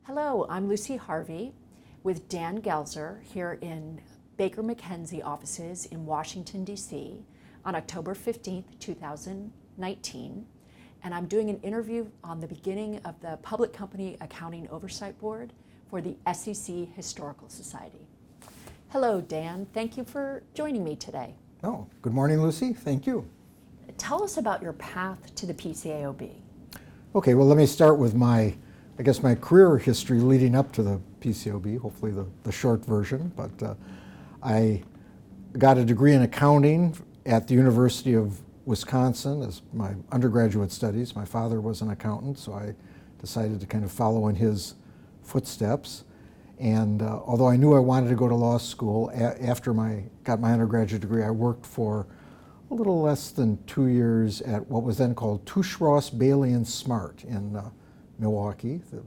Hello, I'm Lucy Harvey with Dan Goelzer here in Baker McKenzie offices in Washington, D.C. on October 15th, 2019. And I'm doing an interview on the beginning of the Public Company Accounting Oversight Board for the SEC Historical Society. Hello, Dan. Thank you for joining me today. Oh, good morning, Lucy. Thank you. Tell us about your path to the PCAOB. Okay, well, let me start with my career history leading up to the PCAOB, hopefully the short version. But I got a degree in accounting at the University of Wisconsin as my undergraduate studies. My father was an accountant, so I decided to kind of follow in his footsteps. And although I knew I wanted to go to law school, after I got my undergraduate degree, I worked for a little less than 2 years at what was then called Touche Ross, Bailey and Smart in Milwaukee, the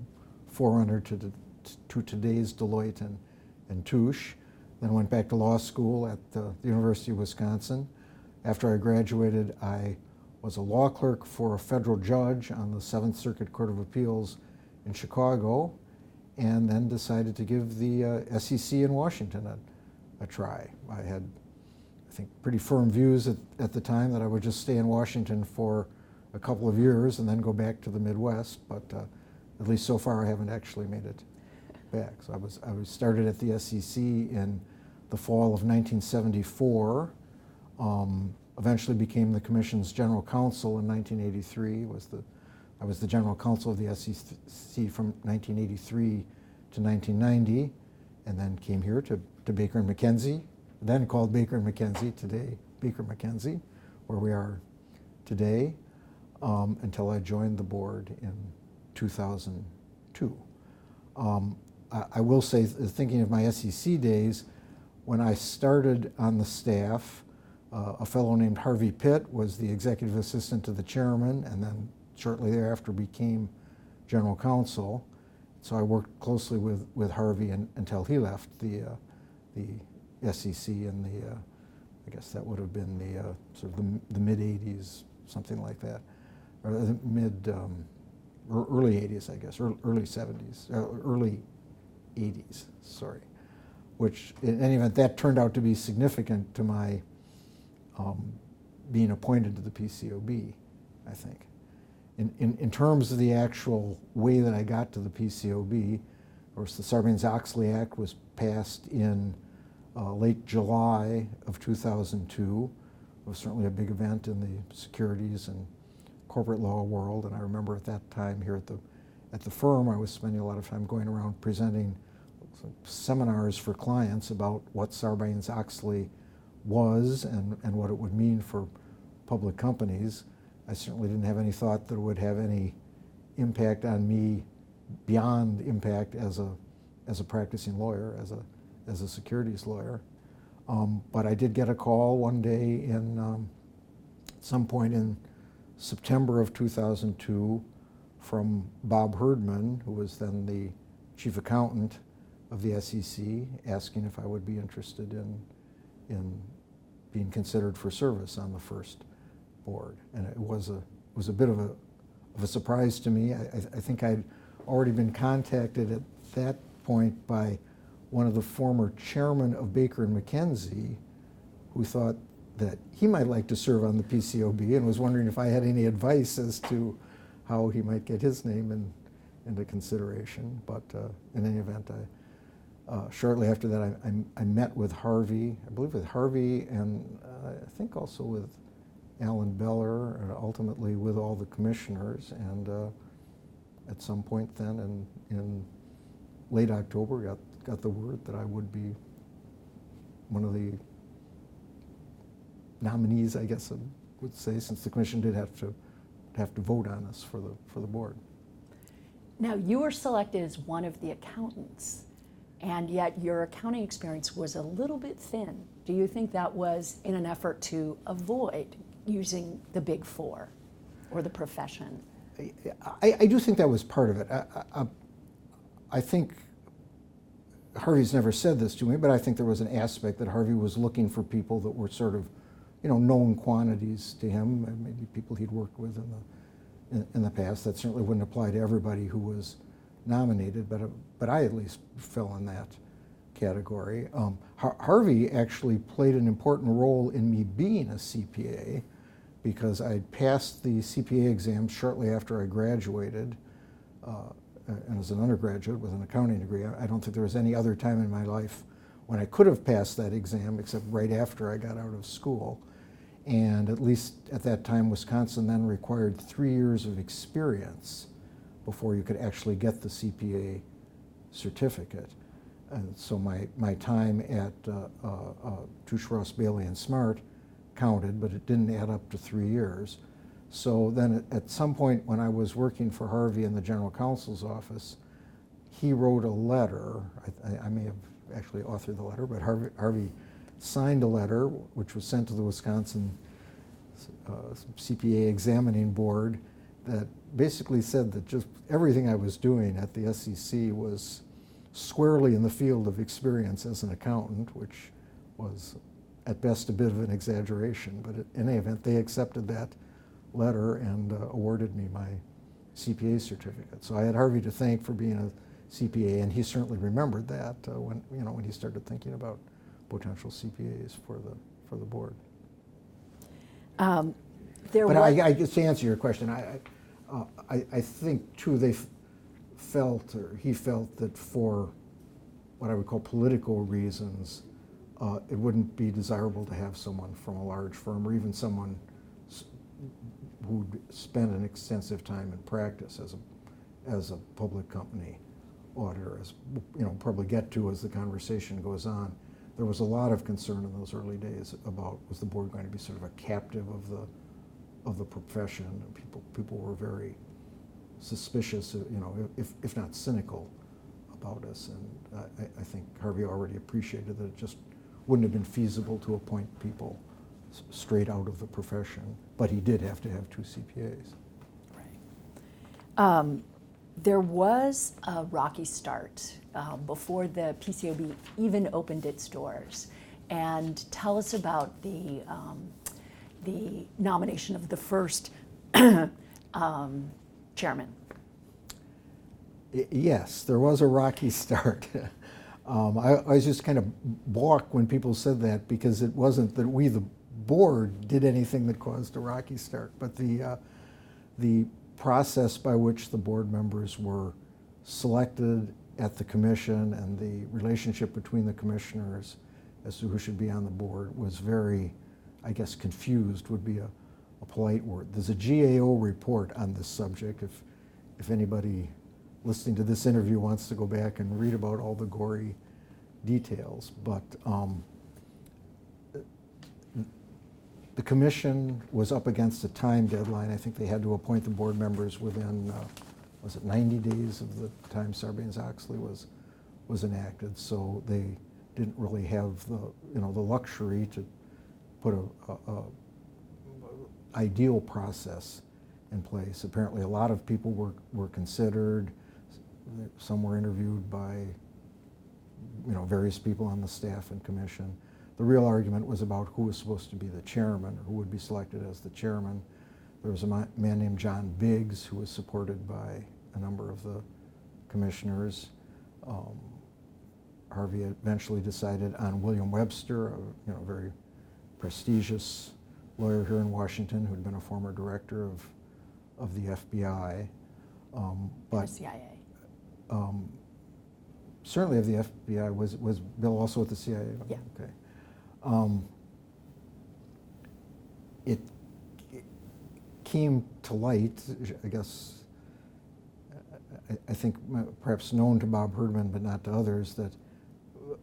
forerunner to today's Deloitte and Touche. Then went back to law school at the University of Wisconsin. After I graduated, I was a law clerk for a federal judge on the Seventh Circuit Court of Appeals in Chicago, and then decided to give the SEC in Washington a try. I had, I think, pretty firm views at the time that I would just stay in Washington for a couple of years and then go back to the Midwest, but at least so far I haven't actually made it back. So I was started at the SEC in the fall of 1974, eventually became the Commission's General Counsel in 1983, I was the General Counsel of the SEC from 1983 to 1990, and then came here to Baker & McKenzie, then called Baker & McKenzie, today Baker McKenzie, where we are today, until I joined the board in 2002. I will say, thinking of my SEC days, when I started on the staff, a fellow named Harvey Pitt was the executive assistant to the chairman, and then shortly thereafter became general counsel. So I worked closely with Harvey until he left the SEC in I guess that would have been the sort of the mid 80s, something like that, or the or early 80s, I guess, or early 70s, early 80s, sorry. Which, in any event, that turned out to be significant to my being appointed to the PCAOB, I think. In terms of the actual way that I got to the PCAOB, of course, the Sarbanes-Oxley Act was passed in late July of 2002. It was certainly a big event in the securities and corporate law world, and I remember at that time here at the firm, I was spending a lot of time going around presenting seminars for clients about what Sarbanes-Oxley was and what it would mean for public companies. I certainly didn't have any thought that it would have any impact on me beyond the impact as a practicing lawyer, as a securities lawyer. But I did get a call one day in some point in September of 2002 from Bob Herdman, who was then the chief accountant of the SEC, asking if I would be interested in being considered for service on the first board. And it was a bit of a surprise to me. I think I'd already been contacted at that point by one of the former chairmen of Baker & McKenzie, who thought that he might like to serve on the PCAOB and was wondering if I had any advice as to how he might get his name into consideration. But in any event, shortly after that, I met with Harvey, I believe with Harvey and I think also with Alan Beller, and ultimately with all the commissioners. And at some point then in late October, got the word that I would be one of the nominees, I guess I would say, since the commission did have to vote on us for the board. Now, you were selected as one of the accountants, and yet your accounting experience was a little bit thin. Do you think that was in an effort to avoid using the Big Four or the profession? I do think that was part of it. I think Harvey's never said this to me, but I think there was an aspect that Harvey was looking for people that were sort of, known quantities to him, and maybe people he'd worked with in the past. That certainly wouldn't apply to everybody who was nominated, but I at least fell in that category. Harvey actually played an important role in me being a CPA because I'd passed the CPA exam shortly after I graduated, and as an undergraduate with an accounting degree. I don't think there was any other time in my life when I could have passed that exam except right after I got out of school. And at least at that time, Wisconsin then required 3 years of experience before you could actually get the CPA certificate. And so my time at Touche Ross, Bailey and Smart counted, but it didn't add up to 3 years. So then at some point when I was working for Harvey in the General Counsel's office, he wrote a letter. I may have actually authored the letter, but Harvey signed a letter which was sent to the Wisconsin CPA examining board that basically said that just everything I was doing at the SEC was squarely in the field of experience as an accountant, which was at best a bit of an exaggeration, but in any event, they accepted that letter and awarded me my CPA certificate. So I had Harvey to thank for being a CPA, and he certainly remembered that when he started thinking about potential CPAs for the board. But I guess to answer your question, I think too he felt that for what I would call political reasons, it wouldn't be desirable to have someone from a large firm or even someone who'd spent an extensive time in practice as a public company auditor, as probably get to as the conversation goes on. There was a lot of concern in those early days about, was the board going to be sort of a captive of the profession? People were very suspicious, if not cynical about us, and I think Harvey already appreciated that it just wouldn't have been feasible to appoint people straight out of the profession, but he did have to have 2 CPAs. Right. There was a rocky start before the PCAOB even opened its doors. And tell us about the nomination of the first chairman. Yes, there was a rocky start. I was just kind of balked when people said that, because it wasn't that we, the board, did anything that caused a rocky start, but the process by which the board members were selected at the commission and the relationship between the commissioners as to who should be on the board was very, I guess, confused would be a polite word. There's a GAO report on this subject if anybody listening to this interview wants to go back and read about all the gory details. But the commission was up against a time deadline. I think they had to appoint the board members within, was it 90 days of the time Sarbanes-Oxley was enacted. So they didn't really have the luxury to put a ideal process in place. Apparently, a lot of people were considered. Some were interviewed by various people on the staff and commission. The real argument was about who was supposed to be the chairman, or who would be selected as the chairman. There was a man named John Biggs who was supported by a number of the commissioners. Harvey eventually decided on William Webster, a very prestigious lawyer here in Washington who had been a former director of the FBI. But CIA. Certainly of the FBI. Was Bill also at the CIA? Yeah. Okay. It came to light, I guess, I think perhaps known to Bob Herdman but not to others, that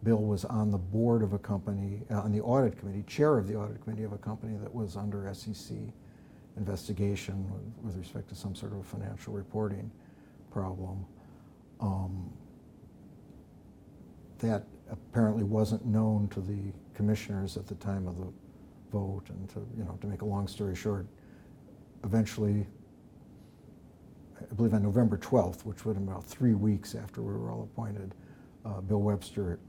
Bill was on the board of a company, on the audit committee, chair of the audit committee of a company that was under SEC investigation with respect to some sort of financial reporting problem. That apparently wasn't known to the commissioners at the time of the vote, and to make a long story short, eventually, I believe on November 12th, which would have been about 3 weeks after we were all appointed, Bill Webster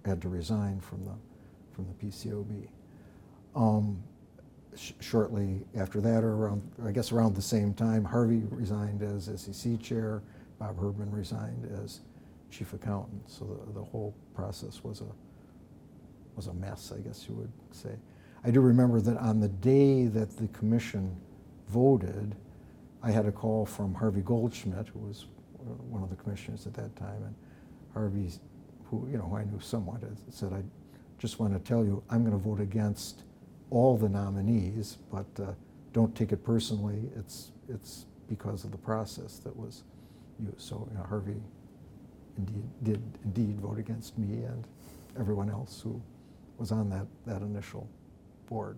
had to resign from the PCAOB. Shortly after that, or around the same time, Harvey resigned as SEC chair. Bob Herdman resigned as chief accountant. So the whole process was a mess, I guess you would say. I do remember that on the day that the commission voted, I had a call from Harvey Goldschmidt, who was one of the commissioners at that time, and Harvey, who I knew somewhat, said, "I just want to tell you, I'm going to vote against all the nominees, but don't take it personally. It's because of the process that was used." So Harvey did indeed vote against me and everyone else who was on that initial board.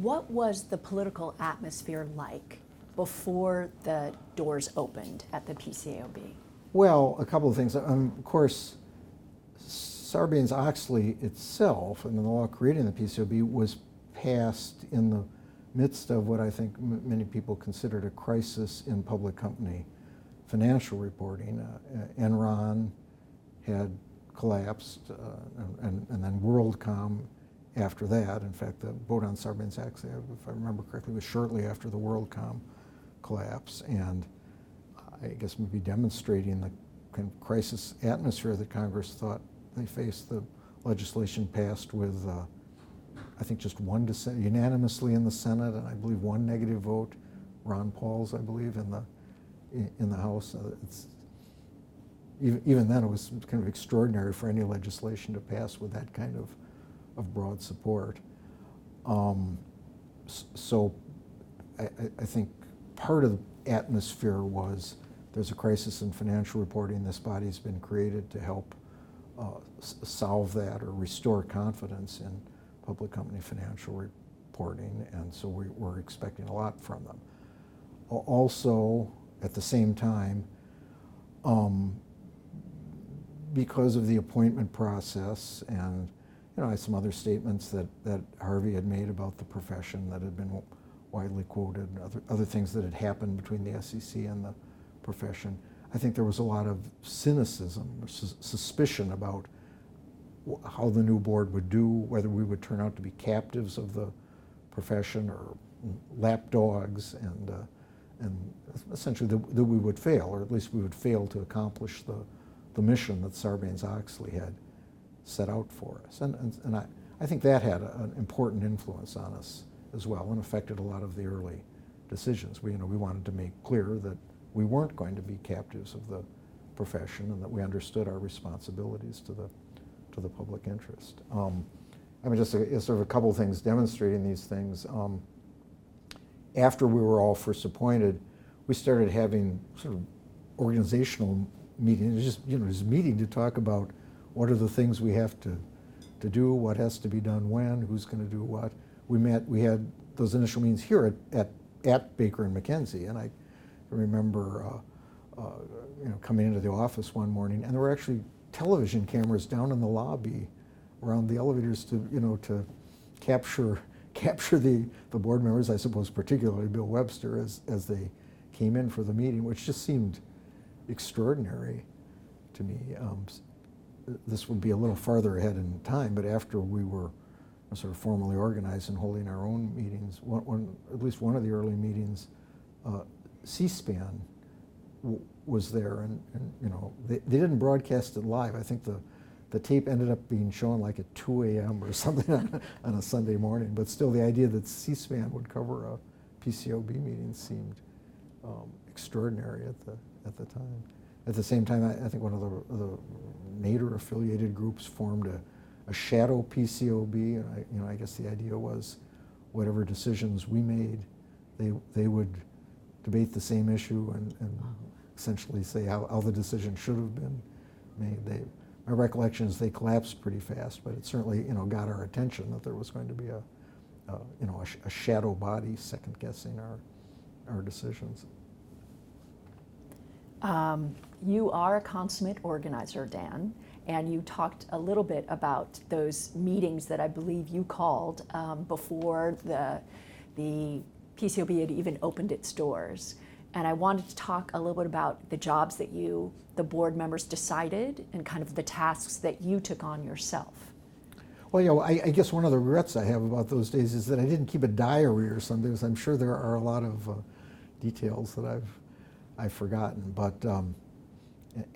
What was the political atmosphere like before the doors opened at the PCAOB? Well, a couple of things. Of course, Sarbanes-Oxley itself and the law creating the PCAOB was passed in the midst of what I think many people considered a crisis in public company financial reporting. Enron had collapsed, and then WorldCom after that. In fact, the vote on Sarbanes-Oxley, if I remember correctly, was shortly after the WorldCom collapse, and I guess maybe demonstrating the kind of crisis atmosphere that Congress thought they faced. The legislation passed with, I think, just one dissent, unanimously in the Senate, and I believe one negative vote, Ron Paul's, I believe, in the House. Even then, it was kind of extraordinary for any legislation to pass with that kind of broad support. So I think part of the atmosphere was there's a crisis in financial reporting. This body's been created to help solve that or restore confidence in public company financial reporting, and so we're expecting a lot from them. Also, at the same time, because of the appointment process and some other statements that Harvey had made about the profession that had been widely quoted, and other things that had happened between the SEC and the profession, I think there was a lot of cynicism or suspicion about how the new board would do, whether we would turn out to be captives of the profession or lapdogs, and essentially that we would fail, or at least we would fail to accomplish the mission that Sarbanes-Oxley had set out for us. And I think that had an important influence on us as well and affected a lot of the early decisions. We wanted to make clear that we weren't going to be captives of the profession and that we understood our responsibilities to the public interest. Just sort of a couple of things demonstrating these things. After we were all first appointed, we started having sort of organizational meetings, just meeting to talk about what are the things we have to do, what has to be done when, who's going to do what. We had those initial meetings here at Baker and McKenzie, and I remember coming into the office one morning, and there were actually television cameras down in the lobby around the elevators to capture the board members, I suppose particularly Bill Webster, as they came in for the meeting, which just seemed extraordinary to me. This would be a little farther ahead in time, but after we were sort of formally organized and holding our own meetings, at least one of the early meetings, C-SPAN was there, and they didn't broadcast it live. I think the tape ended up being shown like at 2 a.m. or something on a Sunday morning, but still the idea that C-SPAN would cover a PCAOB meeting seemed extraordinary at the time. At the same time, I think one of the Nader-affiliated groups formed a shadow PCAOB, and I guess the idea was whatever decisions we made, they would debate the same issue and essentially say how the decision should have been made. My recollection is they collapsed pretty fast, but it certainly got our attention that there was going to be a shadow body second guessing our decisions. You are a consummate organizer, Dan, and you talked a little bit about those meetings that I believe you called before the PCAOB had even opened its doors. And I wanted to talk a little bit about the jobs that the board members decided, and kind of the tasks that you took on yourself. Well, I guess one of the regrets I have about those days is that I didn't keep a diary or something, because I'm sure there are a lot of details that I've forgotten. But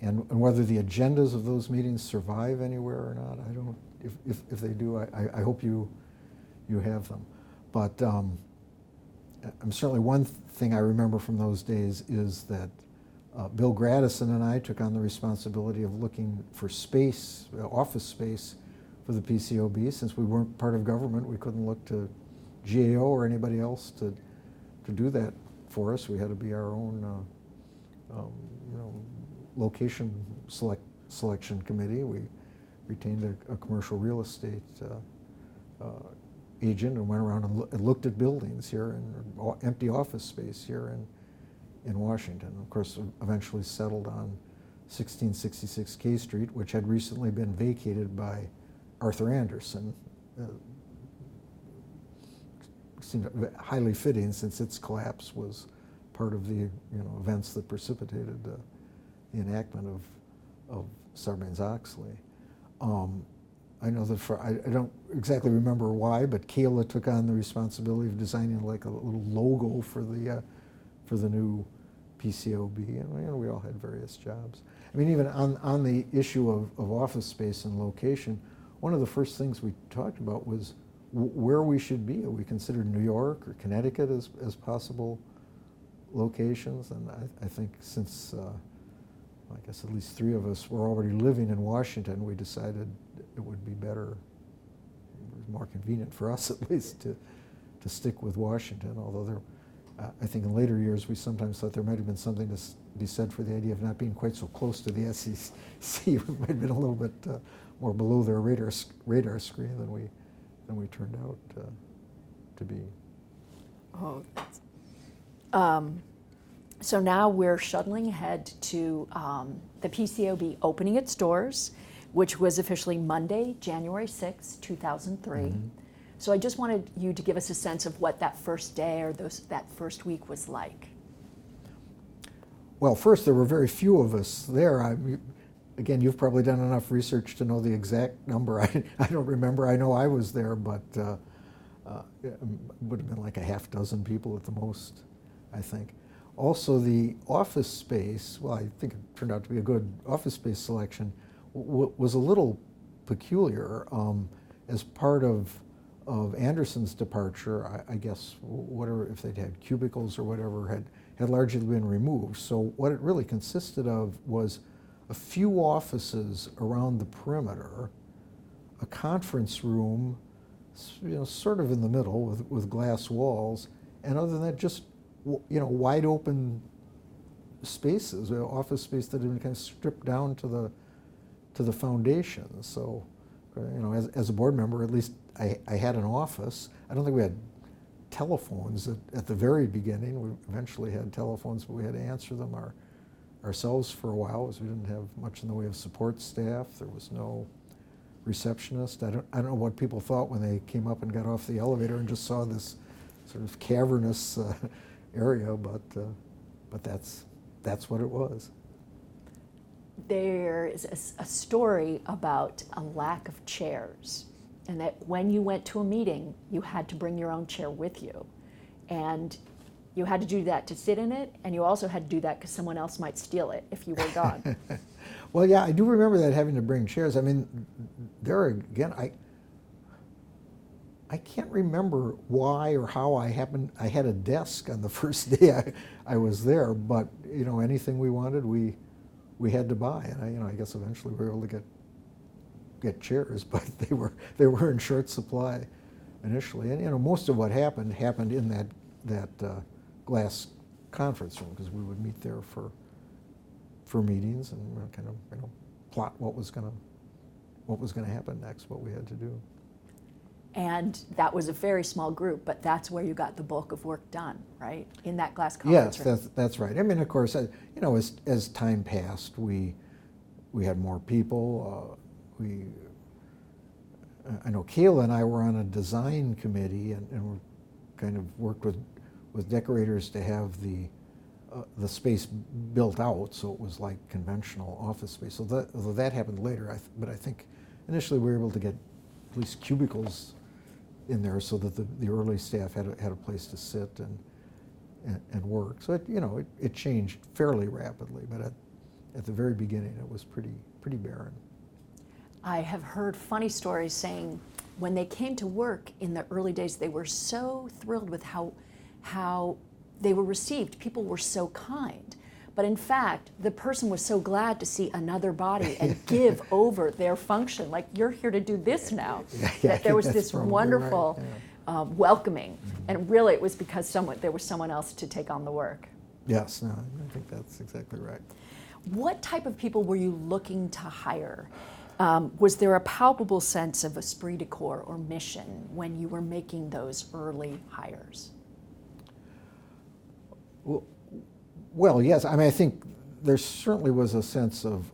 and whether the agendas of those meetings survive anywhere or not, I don't. If they do, I hope you have them. But I'm certainly one thing I remember from those days is that Bill Gradison and I took on the responsibility of looking for space, office space, for the PCAOB. Since we weren't part of government, we couldn't look to GAO or anybody else to do that for us. We had to be our own, location selection committee. We retained a commercial real estate agent and went around and looked at buildings here and empty office space here in Washington. Of course, eventually settled on 1666 K Street, which had recently been vacated by Arthur Anderson. Seemed highly fitting since its collapse was part of the events that precipitated the enactment of Sarbanes-Oxley. I know that I don't exactly remember why, but Kayla took on the responsibility of designing like a little logo for the new PCAOB, and we all had various jobs. I mean, even on the issue of office space and location, one of the first things we talked about was where we should be. We considered New York or Connecticut as possible locations, and I think since I guess at least 3 of us were already living in Washington, we decided it would be better, more convenient for us at least, to stick with Washington, although I think in later years we sometimes thought there might have been something to be said for the idea of not being quite so close to the SEC. It might have been a little bit more below their radar screen than we turned out to be. Oh, so now we're shuttling ahead to the PCAOB opening its doors, which was officially Monday, January 6, 2003. Mm-hmm. So I just wanted you to give us a sense of what that first day or that first week was like. Well, first, there were very few of us there. Again, you've probably done enough research to know the exact number. I don't remember. I know I was there, but it would have been like a half dozen people at the most, I think. Also, the office space, well, I think it turned out to be a good office space selection, was a little peculiar. As part of Anderson's departure, I guess whatever, if they'd had cubicles or whatever, had largely been removed. So what it really consisted of was a few offices around the perimeter, a conference room, sort of in the middle with glass walls, and other than that, just wide open spaces, office space that had been kind of stripped down to the foundation. So, as a board member, at least I had an office. I don't think we had telephones at the very beginning. We eventually had telephones, but we had to answer them ourselves for a while, because we didn't have much in the way of support staff. There was no receptionist. I don't know what people thought when they came up and got off the elevator and just saw this sort of cavernous area, but that's what it was. There is a story about a lack of chairs, and that when you went to a meeting, you had to bring your own chair with you, and you had to do that to sit in it, and you also had to do that because someone else might steal it if you were gone. Well, yeah, I do remember that, having to bring chairs. I mean, there again, I can't remember why or how I had a desk on the first day I was there, but anything we wanted, we had to buy, and I guess eventually we were able to get chairs, but they were in short supply initially, and most of what happened in that glass conference room, because we would meet there for meetings and kind of plot what was going to happen next, what we had to do. And that was a very small group, but that's where you got the bulk of work done, right? In that glass conference room. Yes, that's right. I mean, of course, as time passed, we had more people. I know Kayla and I were on a design committee, and we kind of worked with decorators to have the space built out, so it was like conventional office space. So although that happened later, but I think initially we were able to get at least cubicles in there so that the early staff had a place to sit, and work. So it changed fairly rapidly, but at the very beginning it was pretty barren. I have heard funny stories saying when they came to work in the early days, they were so thrilled with how they were received. People were so kind. But in fact, the person was so glad to see another body and give over their function, like, you're here to do this now. That there was this wonderful welcoming. Mm-hmm. And really it was because there was someone else to take on the work. Yes, no, I think that's exactly right. What type of people were you looking to hire? Was there a palpable sense of esprit de corps or mission when you were making those early hires? Well, yes. I mean, I think there certainly was a sense of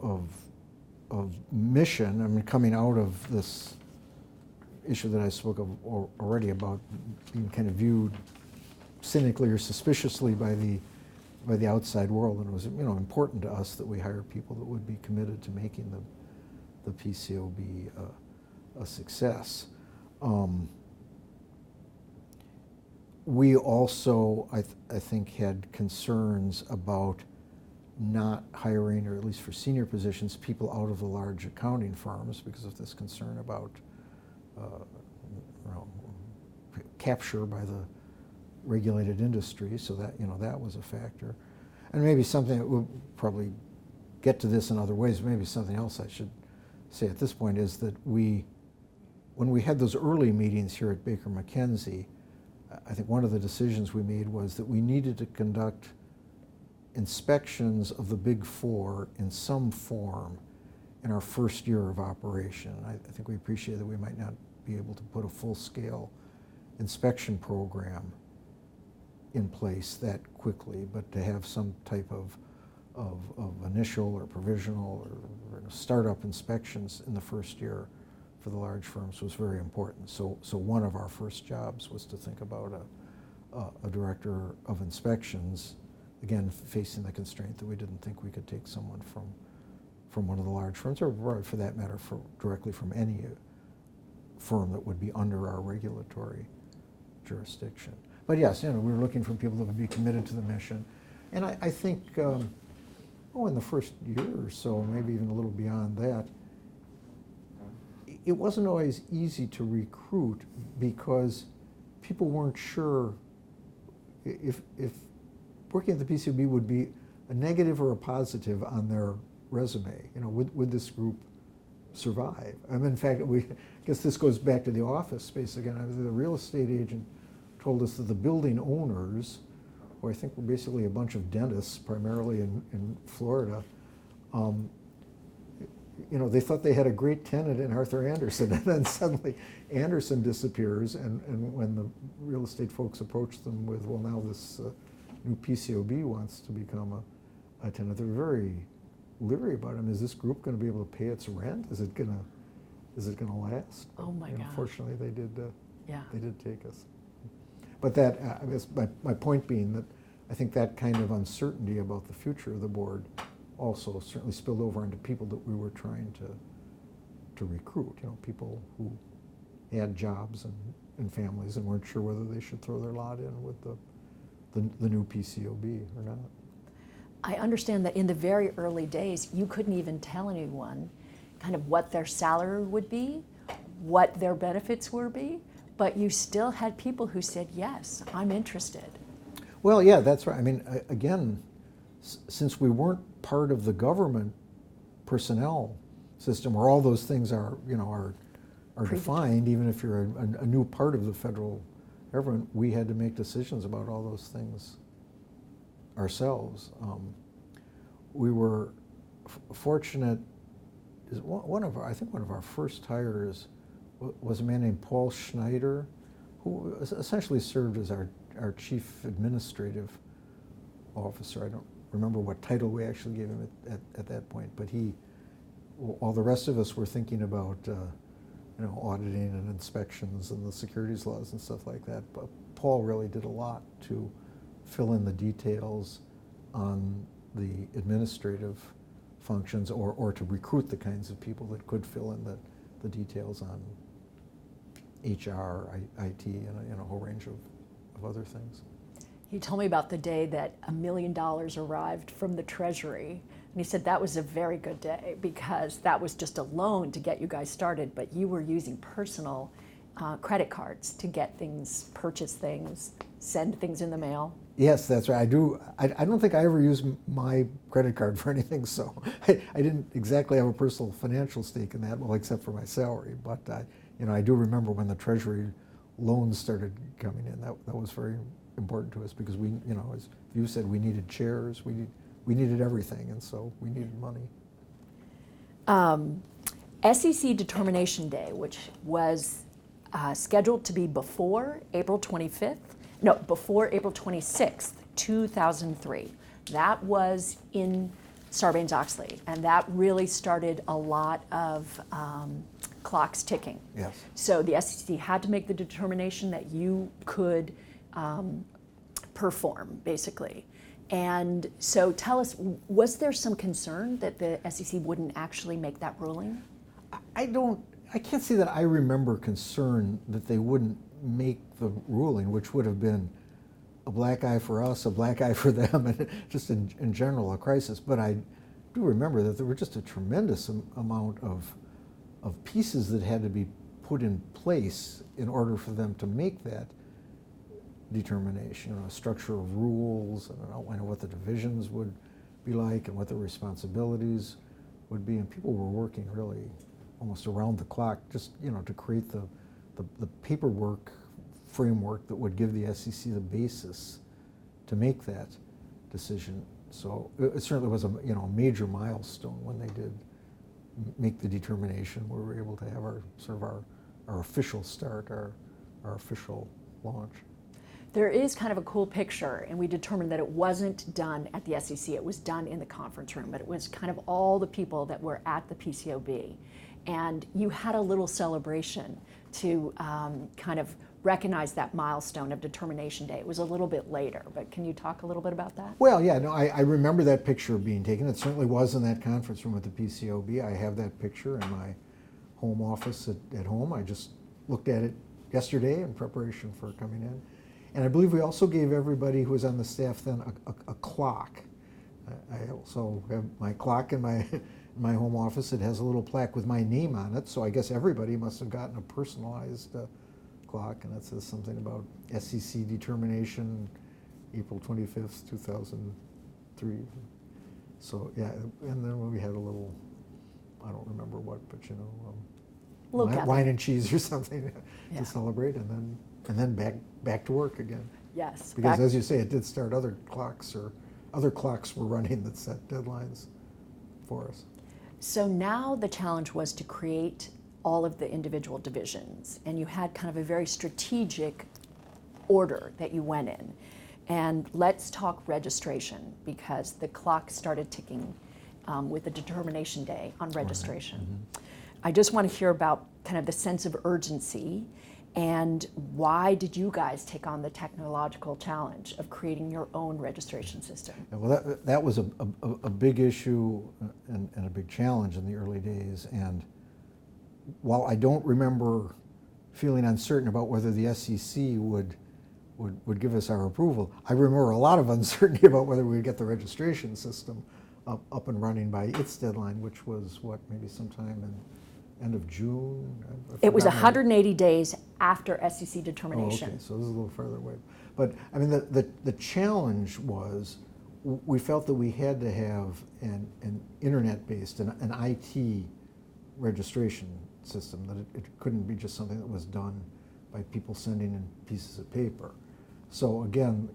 mission. I mean, coming out of this issue that I spoke of already about being kind of viewed cynically or suspiciously by the outside world, and it was important to us that we hire people that would be committed to making the PCAOB a success. We also, I think, had concerns about not hiring, or at least for senior positions, people out of the large accounting firms because of this concern about capture by the regulated industry. So that that was a factor, and maybe something that we'll probably get to this in other ways. Maybe something else I should say at this point is that when we had those early meetings here at Baker McKenzie, I think one of the decisions we made was that we needed to conduct inspections of the Big Four in some form in our first year of operation. I think we appreciate that we might not be able to put a full-scale inspection program in place that quickly, but to have some type of initial or provisional or startup inspections in the first year for the large firms was very important. So one of our first jobs was to think about a director of inspections, again facing the constraint that we didn't think we could take someone from one of the large firms, or for that matter directly from any firm that would be under our regulatory jurisdiction. But yes, we were looking for people that would be committed to the mission. And I think, in the first year or so, maybe even a little beyond that, it wasn't always easy to recruit because people weren't sure if working at the PCAOB would be a negative or a positive on their resume. Would this group survive? In fact, I guess this goes back to the office space again. The real estate agent told us that the building owners, who I think were basically a bunch of dentists, primarily in Florida, they thought they had a great tenant in Arthur Anderson, and then suddenly Anderson disappears, and when the real estate folks approach them with, well, now this new PCAOB wants to become a tenant, they're very leery about him. Is this group going to be able to pay its rent? Is it going to last? Oh my God! Fortunately, they did. They did take us. But that, I guess, my point being that I think that kind of uncertainty about the future of the board also certainly spilled over into people that we were trying to recruit. People who had jobs and families and weren't sure whether they should throw their lot in with the new PCAOB or not. I understand that in the very early days, you couldn't even tell anyone kind of what their salary would be, what their benefits would be, but you still had people who said, yes, I'm interested. Well, yeah, that's right. Again, since we weren't part of the government personnel system where all those things are defined, even if you're a new part of the federal government, we had to make decisions about all those things ourselves. We were fortunate. One of our first hires was a man named Paul Schneider, who essentially served as our chief administrative officer. I don't remember what title we actually gave him at that point, but while the rest of us were thinking about auditing and inspections and the securities laws and stuff like that, but Paul really did a lot to fill in the details on the administrative functions, or to recruit the kinds of people that could fill in the details on HR, IT, and a whole range of other things. He told me about the day that $1 million arrived from the Treasury. And he said that was a very good day because that was just a loan to get you guys started, but you were using personal credit cards to get things, purchase things, send things in the mail. Yes, that's right. I do. I don't think I ever used my credit card for anything, so I didn't exactly have a personal financial stake in that, well, except for my salary. But I do remember when the Treasury loans started coming in. That was very important to us because we, as you said, we needed chairs, we needed everything, and so we needed money. SEC Determination Day, which was scheduled to be before April 26th, 2003. That was in Sarbanes-Oxley, and that really started a lot of clocks ticking. Yes. So the SEC had to make the determination that you could perform, basically. And so tell us, was there some concern that the SEC wouldn't actually make that ruling? I can't say that I remember concern that they wouldn't make the ruling, which would have been a black eye for us, a black eye for them, and just in general a crisis. But I do remember that there were just a tremendous amount of pieces that had to be put in place in order for them to make that determination, a structure of rules and an outline of what the divisions would be like and what the responsibilities would be. And people were working really almost around the clock just, to create the paperwork framework that would give the SEC the basis to make that decision. So it certainly was a major milestone when they did make the determination. We were able to have our official start, our official launch. There is kind of a cool picture, and we determined that it wasn't done at the SEC. It was done in the conference room, but it was kind of all the people that were at the PCAOB. And you had a little celebration to kind of recognize that milestone of Determination Day. It was a little bit later, but can you talk a little bit about that? Well, yeah, no, I remember that picture being taken. It certainly was in that conference room at the PCAOB. I have that picture in my home office at home. I just looked at it yesterday in preparation for coming in. And I believe we also gave everybody who was on the staff then a clock. I also have my clock in my home office. It has a little plaque with my name on it, so I guess everybody must have gotten a personalized clock, and it says something about SEC determination, April 25th, 2003. So yeah, and then we had a little, I don't remember what, but wine and cheese or something to celebrate, and then back to work again. Yes. Because as you say, it did start other clocks were running that set deadlines for us. So now the challenge was to create all of the individual divisions, and you had kind of a very strategic order that you went in. And let's talk registration, because the clock started ticking with the Determination Day on registration. Right. Mm-hmm. I just want to hear about kind of the sense of urgency, and why did you guys take on the technological challenge of creating your own registration system? Well, that was a big issue and a big challenge in the early days. And while I don't remember feeling uncertain about whether the SEC would give us our approval, I remember a lot of uncertainty about whether we would get the registration system up and running by its deadline, which was maybe sometime in end of June? It was 180 days after SEC determination. Oh, okay, so this is a little further away. But I mean, the challenge was we felt that we had to have an internet-based, an IT registration system, that it couldn't be just something that was done by people sending in pieces of paper. So again,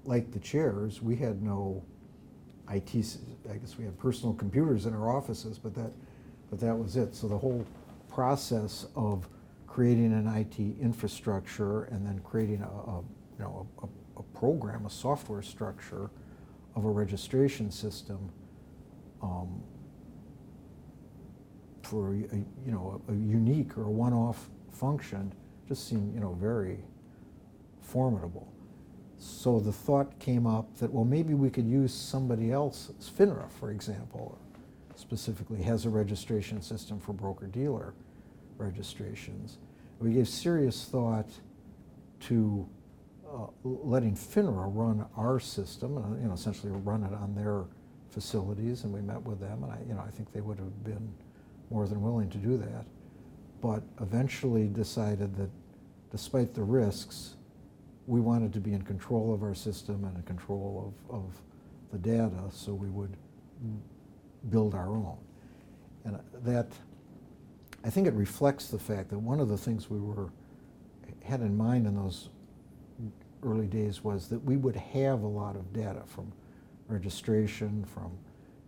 like the chairs, we had no IT, I guess we had personal computers in our offices, but that was it. So the whole process of creating an IT infrastructure and then creating a program, a software structure of a registration system for a unique or a one-off function just seemed very formidable. So the thought came up that, well, maybe we could use somebody else. FINRA, for example, specifically has a registration system for broker-dealer registrations. We gave serious thought to letting FINRA run our system, and essentially run it on their facilities, and we met with them, and I think they would have been more than willing to do that, but eventually decided that despite the risks, we wanted to be in control of our system and in control of the data, so we would build our own. And that, I think it reflects the fact that one of the things we had in mind in those early days was that we would have a lot of data from registration, from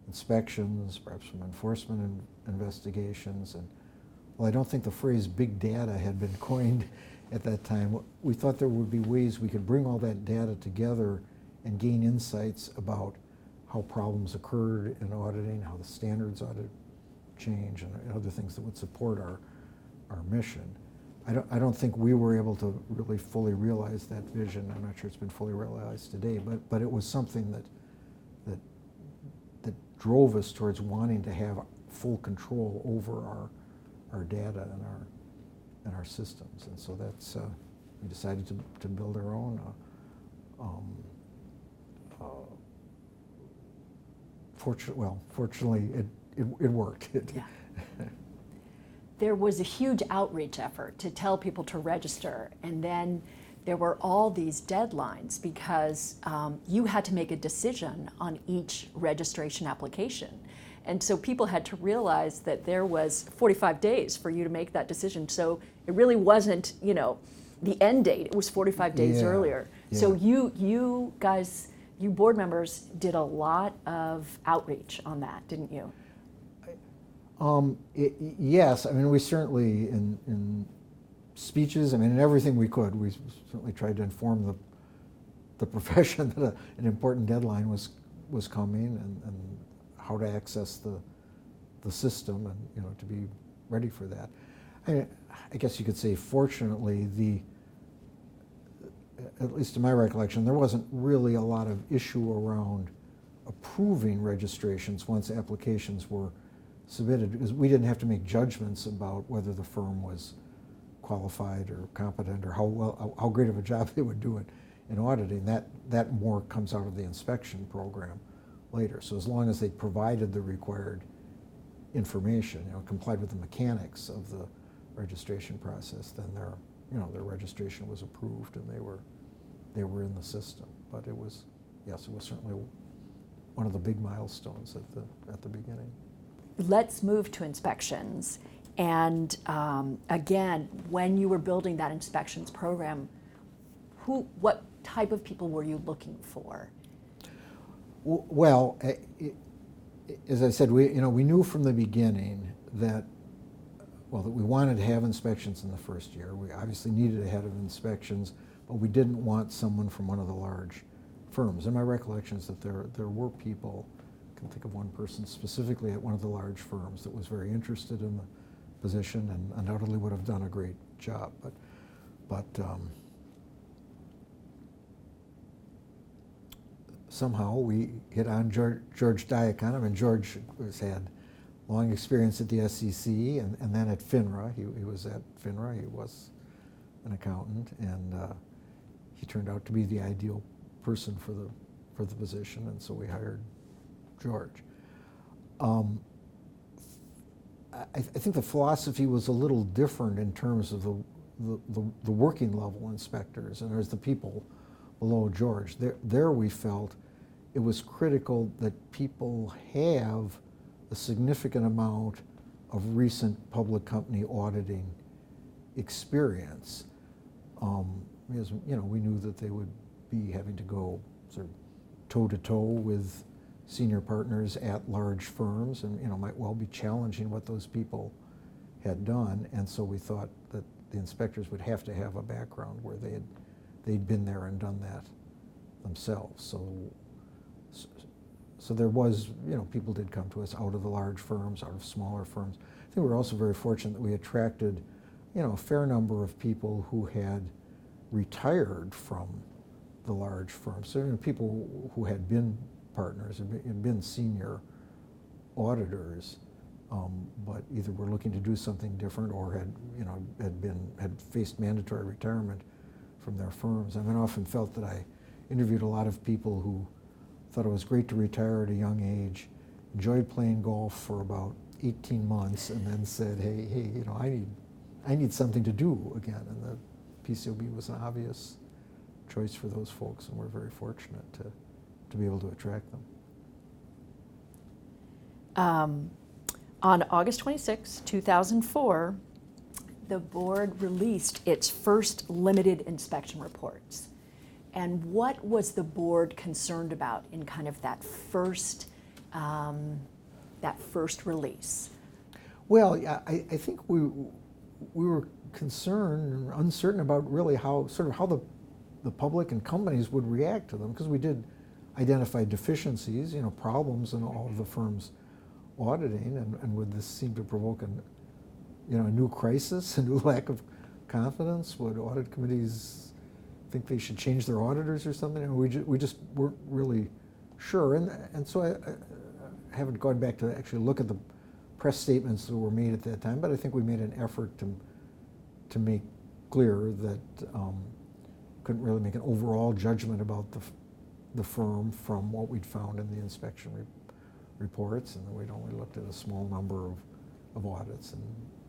inspections, perhaps from enforcement investigations. And while I don't think the phrase big data had been coined at that time, we thought there would be ways we could bring all that data together and gain insights about how problems occurred in auditing, how the standards ought to change, and other things that would support our mission. I don't think we were able to really fully realize that vision. I'm not sure it's been fully realized today, but it was something that drove us towards wanting to have full control over our data and our systems. And so that's, we decided to build our own. Fortunately, it worked. Yeah. There was a huge outreach effort to tell people to register, and then there were all these deadlines because you had to make a decision on each registration application. And so people had to realize that there was 45 days for you to make that decision. So it really wasn't, the end date, it was 45 days earlier. Yeah. So you guys, you board members did a lot of outreach on that, didn't you? Yes, I mean, we certainly, in speeches, in everything we could, we certainly tried to inform the profession that an important deadline was coming, and how to access the system, and to be ready for that. I guess you could say, fortunately, at least in my recollection, there wasn't really a lot of issue around approving registrations once applications were submitted, because we didn't have to make judgments about whether the firm was qualified or competent, or how great of a job they would do in auditing. That more comes out of the inspection program later. So as long as they provided the required information, complied with the mechanics of the registration process, then their registration was approved and they were in the system. But it was certainly one of the big milestones at the beginning. Let's move to inspections. And again, when you were building that inspections program, what type of people were you looking for? Well, as I said, we knew from the beginning that we wanted to have inspections in the first year. We obviously needed a head of inspections, but we didn't want someone from one of the large firms. And my recollection is that there were people, I can think of one person specifically at one of the large firms that was very interested in the position and undoubtedly would have done a great job. But somehow we hit on George Diacon. George has had long experience at the SEC and then at FINRA. He was at FINRA. He was an accountant, and he turned out to be the ideal person for the position, and so we hired George. I think the philosophy was a little different in terms of the working level inspectors, and there's the people below George. There we felt it was critical that people have a significant amount of recent public company auditing experience. Because we knew that they would be having to go sort of toe-to-toe with senior partners at large firms, and might well be challenging what those people had done. And so we thought that the inspectors would have to have a background where they'd been there and done that themselves. So there was, people did come to us out of the large firms, out of smaller firms. I think we were also very fortunate that we attracted, a fair number of people who had retired from the large firms. So people who had been partners, had been senior auditors, but either were looking to do something different or had faced mandatory retirement from their firms. I mean, I often felt that I interviewed a lot of people who thought it was great to retire at a young age, enjoyed playing golf for about 18 months, and then said, hey, you know, I need something to do again. And the PCAOB was an obvious choice for those folks, and we're very fortunate to be able to attract them. On August 26, 2004, the board released its first limited inspection reports. And what was the board concerned about in kind of that first release? Well, I think we were concerned and uncertain about really how the public and companies would react to them, because we did identify deficiencies, you know, problems in all of the firms auditing, and would this seem to provoke a new crisis, a new lack of confidence? Would audit committees think they should change their auditors or something? And we just weren't really sure, and so I haven't gone back to actually look at the press statements that were made at that time, but I think we made an effort to make clear that couldn't really make an overall judgment about the firm from what we'd found in the inspection reports, and that we'd only looked at a small number of audits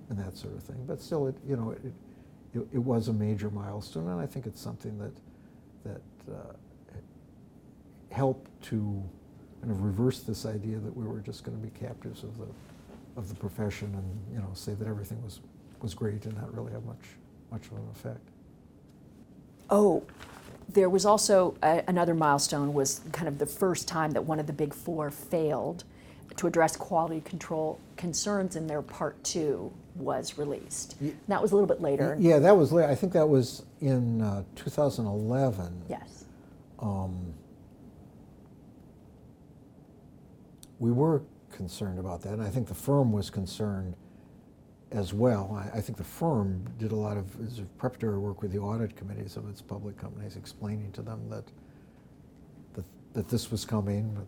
and that sort of thing. But still, it was a major milestone, and I think it's something that helped to kind of reverse this idea that we were just going to be captives of the profession, and, you know, say that everything was great and not really have much of an effect. Oh, there was also another milestone, was kind of the first time that one of the big four failed to address quality control concerns, and their Part 2 was released. And that was a little bit later. Yeah, that was later. I think that was in 2011. Yes. We were concerned about that, and I think the firm was concerned as well. I think the firm did a lot of preparatory work with the audit committees of its public companies, explaining to them that this was coming, that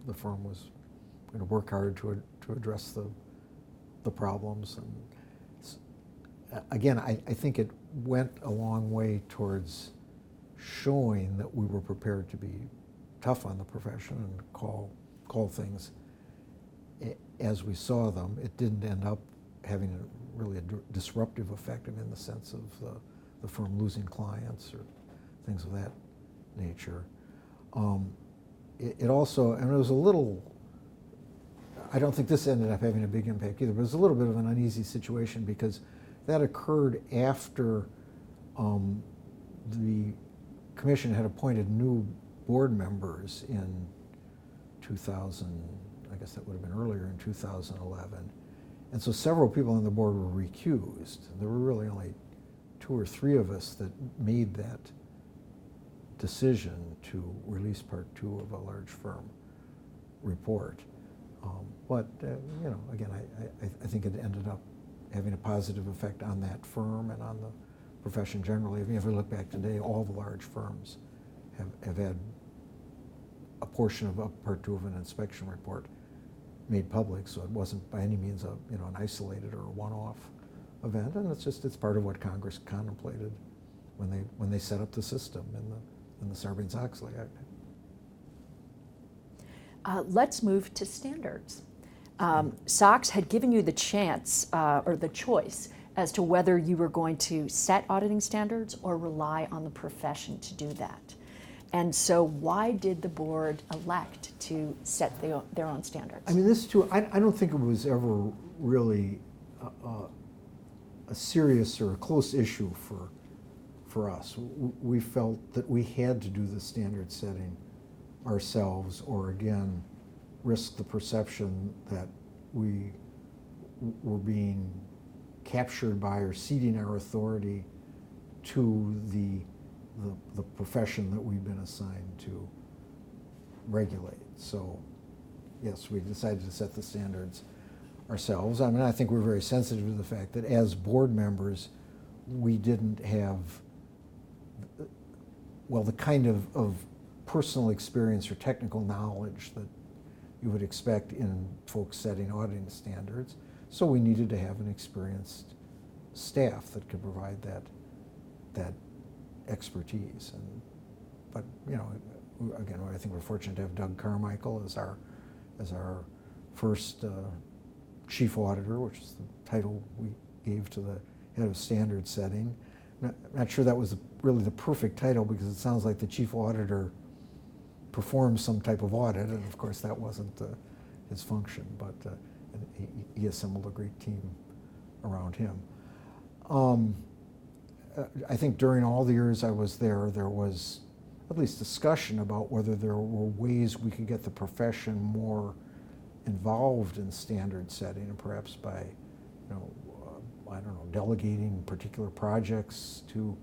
the firm was going to work hard to address the problems. And again, I think it went a long way towards showing that we were prepared to be tough on the profession and call things as we saw them. It didn't end up having a disruptive effect, in the sense of the firm losing clients or things of that nature. It also, and it was a little, I don't think this ended up having a big impact either, but it was a little bit of an uneasy situation, because that occurred after the commission had appointed new board members in 2000, I guess that would have been earlier, in 2011. And so several people on the board were recused. There were really only 2 or 3 of us that made that decision to release Part 2 of a large firm report. But again, I think it ended up having a positive effect on that firm and on the profession generally. If you look back today, all the large firms have had a portion of Part 2 of an inspection report made public, so it wasn't by any means an isolated or a one-off event, and it's part of what Congress contemplated when they set up the system in the Sarbanes-Oxley Act. Let's move to standards. SOX had given you the chance or the choice as to whether you were going to set auditing standards or rely on the profession to do that. And so why did the board elect to set their own standards? I mean, this too, I don't think it was ever really a serious or a close issue for us. We felt that we had to do the standard setting ourselves, or again, risk the perception that we were being captured by or ceding our authority to the profession that we've been assigned to regulate. So yes, we decided to set the standards ourselves. I mean, I think we're very sensitive to the fact that as board members, we didn't have, the kind of personal experience or technical knowledge that you would expect in folks setting auditing standards. So we needed to have an experienced staff that could provide that expertise. But you know, again, I think we're fortunate to have Doug Carmichael as our first chief auditor, which is the title we gave to the head of standard setting. Not sure that was really the perfect title, because it sounds like the chief auditor performs some type of audit, and of course that wasn't his function, but and he assembled a great team around him. I think during all the years I was there was at least discussion about whether there were ways we could get the profession more involved in standard setting, and perhaps by, you know, I don't know, delegating particular projects to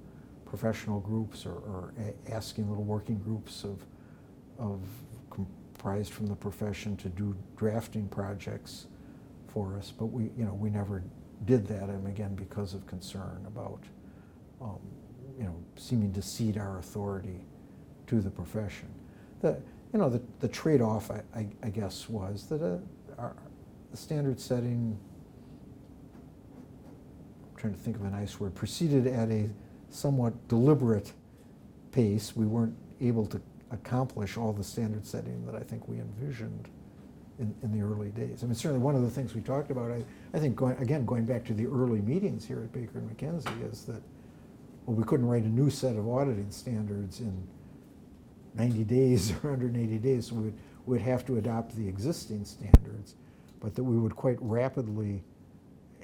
professional groups, or asking little working groups of comprised from the profession to do drafting projects for us. But we never did that, and again, because of concern about seeming to cede our authority to the profession. The trade-off, I guess, was that the standard setting, I'm trying to think of a nice word, proceeded at a somewhat deliberate pace. We weren't able to accomplish all the standard setting that I think we envisioned in the early days. I mean, certainly one of the things we talked about, I think, going back to the early meetings here at Baker & McKenzie, is that, well, we couldn't write a new set of auditing standards in 90 days or 180 days, so we'd have to adopt the existing standards, but that we would quite rapidly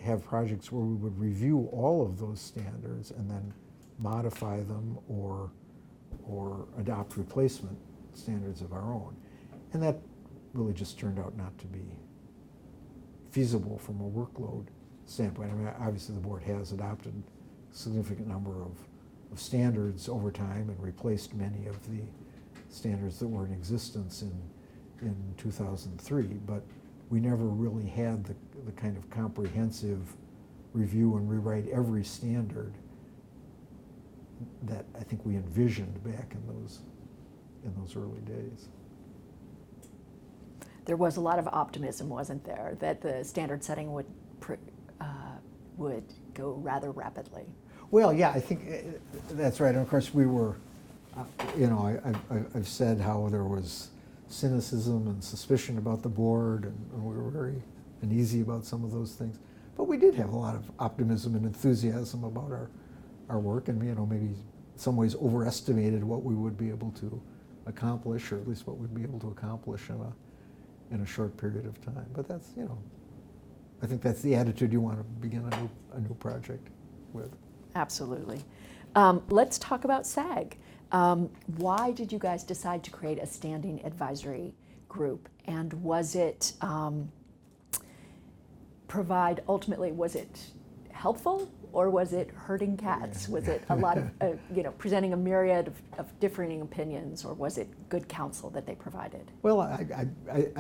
have projects where we would review all of those standards and then modify them or adopt replacement standards of our own. And that really just turned out not to be feasible from a workload standpoint. I mean, obviously the board has adopted a significant number of standards over time and replaced many of the standards that were in existence in 2003, but we never really had the kind of comprehensive review and rewrite every standard that I think we envisioned back in those early days. There was a lot of optimism, wasn't there, that the standard setting would go rather rapidly? Well, yeah, I think that's right. And of course, we were, I've said how there was cynicism and suspicion about the board, and we were very uneasy about some of those things. But we did have a lot of optimism and enthusiasm about our work, and maybe in some ways overestimated what we would be able to accomplish, or at least what we'd be able to accomplish in a short period of time. But that's, I think that's the attitude you want to begin a new project with. Absolutely. Let's talk about SAG. Why did you guys decide to create a standing advisory group? And was it ultimately, was it helpful, or was it herding cats? Was it a lot of, presenting a myriad of differing opinions, or was it good counsel that they provided? Well, I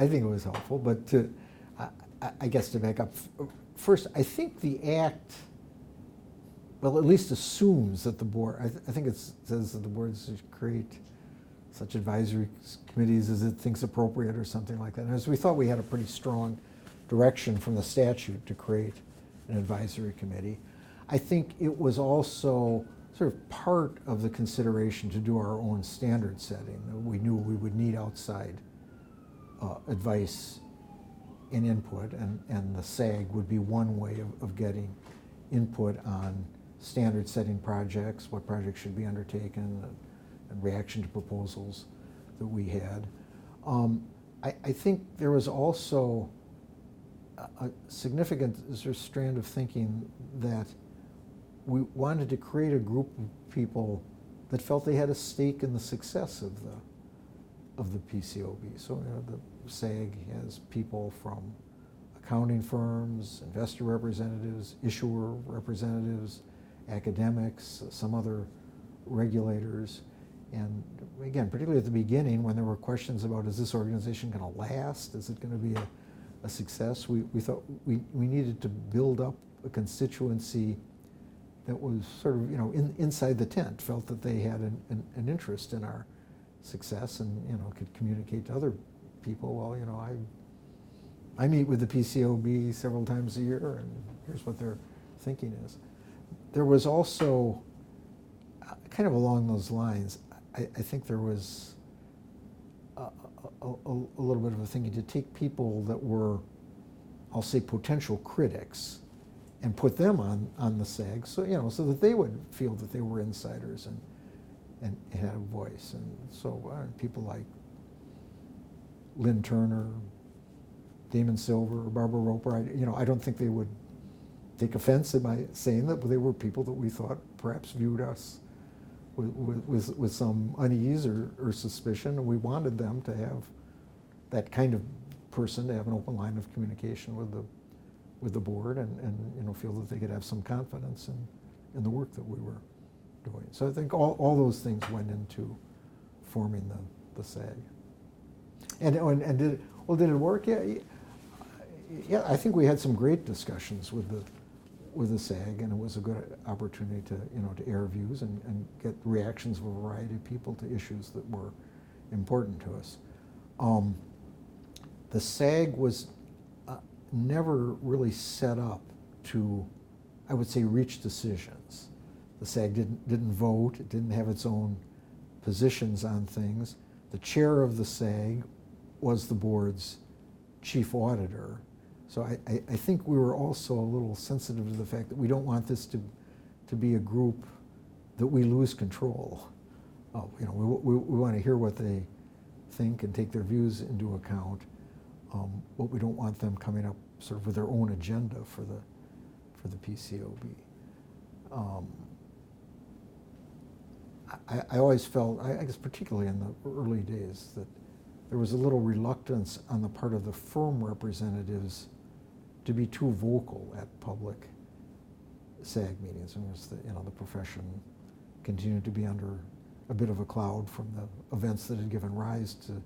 think it was helpful, but I guess to back up, first, I think the Act, well, at least assumes that the board, I think it says that the board should create such advisory committees as it thinks appropriate, or something like that. And as we thought, we had a pretty strong direction from the statute to create an advisory committee. I think it was also sort of part of the consideration to do our own standard setting. We knew we would need outside advice and input, and the SAG would be one way of getting input on standard setting projects, what projects should be undertaken, and reaction to proposals that we had. I think there was also a significant sort of strand of thinking that we wanted to create a group of people that felt they had a stake in the success of the PCAOB. So the SAG has people from accounting firms, investor representatives, issuer representatives, academics, some other regulators. And again, particularly at the beginning, when there were questions about, is this organization going to last? Is it going to be a success? We thought we needed to build up a constituency that was sort of, inside the tent, felt that they had an interest in our success, and, could communicate to other people, well, I meet with the PCAOB several times a year, and here's what their thinking is. There was also, kind of along those lines, I think there was a little bit of a thinking to take people that were, I'll say, potential critics, and put them on the SAG, so so that they would feel that they were insiders and had a voice. And so people like Lynn Turner, Damon Silver, Barbara Roper, I don't think they would take offense at my saying that, but they were people that we thought perhaps viewed us with some unease or suspicion, and we wanted them to have that kind of person, to have an open line of communication with the board, and feel that they could have some confidence in the work that we were doing. So I think all those things went into forming the SAG. And did it work? Yeah. I think we had some great discussions with the SAG, and it was a good opportunity to air views and get reactions of a variety of people to issues that were important to us. The SAG was never really set up to, I would say, reach decisions. The SAG didn't vote. It didn't have its own positions on things. The chair of the SAG was the board's chief auditor. So I think we were also a little sensitive to the fact that we don't want this to be a group that we lose control of. We want to hear what they think and take their views into account, but we don't want them coming up sort of with their own agenda for the PCAOB. I always felt, I guess particularly in the early days, that there was a little reluctance on the part of the firm representatives to be too vocal at public SAG meetings, and the profession continued to be under a bit of a cloud from the events that had given rise to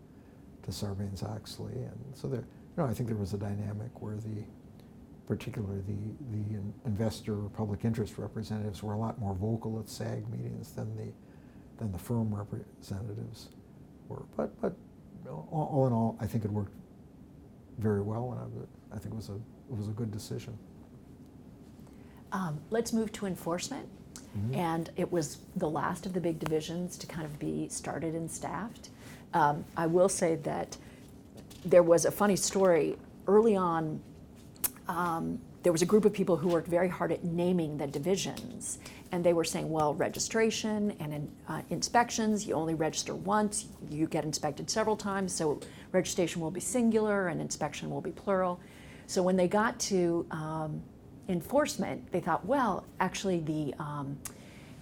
Sarbanes-Oxley, and so there, I think there was a dynamic where particularly the investor or public interest representatives were a lot more vocal at SAG meetings than the firm representatives were. But all in all, I think it worked very well, and I think it was a good decision. Let's move to enforcement. Mm-hmm. And it was the last of the big divisions to kind of be started and staffed. I will say that there was a funny story early on. There was a group of people who worked very hard at naming the divisions, and they were saying, well, registration and inspections, you only register once, you get inspected several times, so registration will be singular and inspection will be plural. So when they got to enforcement, they thought, well, actually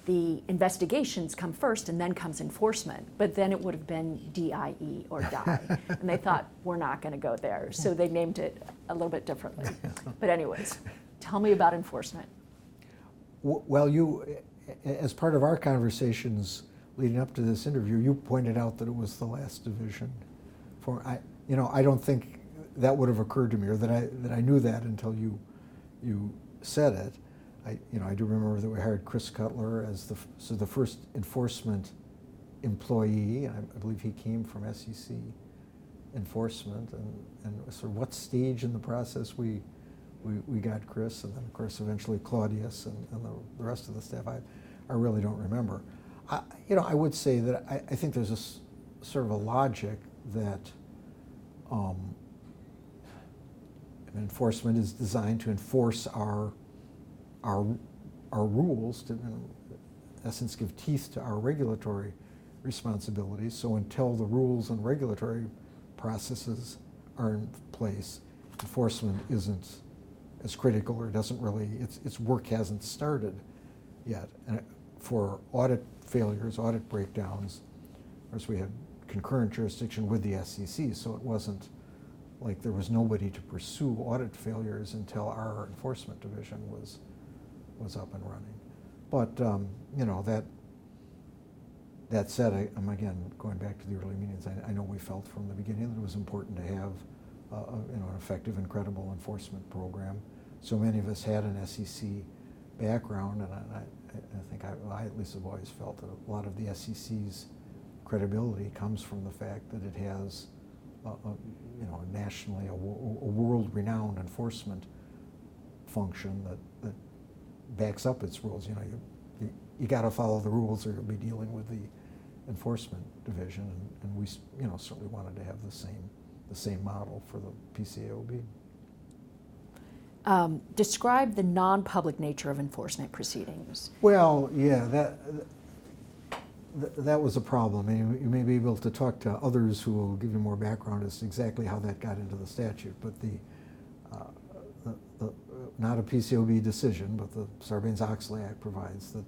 the investigations come first and then comes enforcement, but then it would have been DIE or DIE. And they thought, we're not going to go there. So they named it a little bit differently. But anyways, tell me about enforcement. Well, you, as part of our conversations leading up to this interview, you pointed out that it was the last division. I don't think that would have occurred to me, or that I knew that until you said it. I do remember that we hired Chris Cutler as the first enforcement employee. I believe he came from SEC enforcement, and sort of what stage in the process we got Chris, and then of course eventually Claudius and the rest of the staff. I really don't remember. I would say that I think there's a sort of a logic that enforcement is designed to enforce our rules, to in essence give teeth to our regulatory responsibilities. So until the rules and regulatory processes are in place, enforcement isn't as critical, or doesn't really, its work hasn't started yet. And for audit failures, audit breakdowns, of course we had concurrent jurisdiction with the SEC, so it wasn't like there was nobody to pursue audit failures until our enforcement division was up and running. But that said, I'm again going back to the early meetings. I know we felt from the beginning that it was important to have an effective and credible enforcement program. So many of us had an SEC background, and I think I at least have always felt that a lot of the SEC's credibility comes from the fact that it has nationally a world-renowned enforcement function that backs up its rules. you got to follow the rules or you'll be dealing with the enforcement division, and we certainly wanted to have the same model for the PCAOB. Describe the non-public nature of enforcement proceedings. Well, yeah, that was a problem. And you may be able to talk to others who will give you more background as to exactly how that got into the statute. But not a PCAOB decision, but the Sarbanes-Oxley Act provides that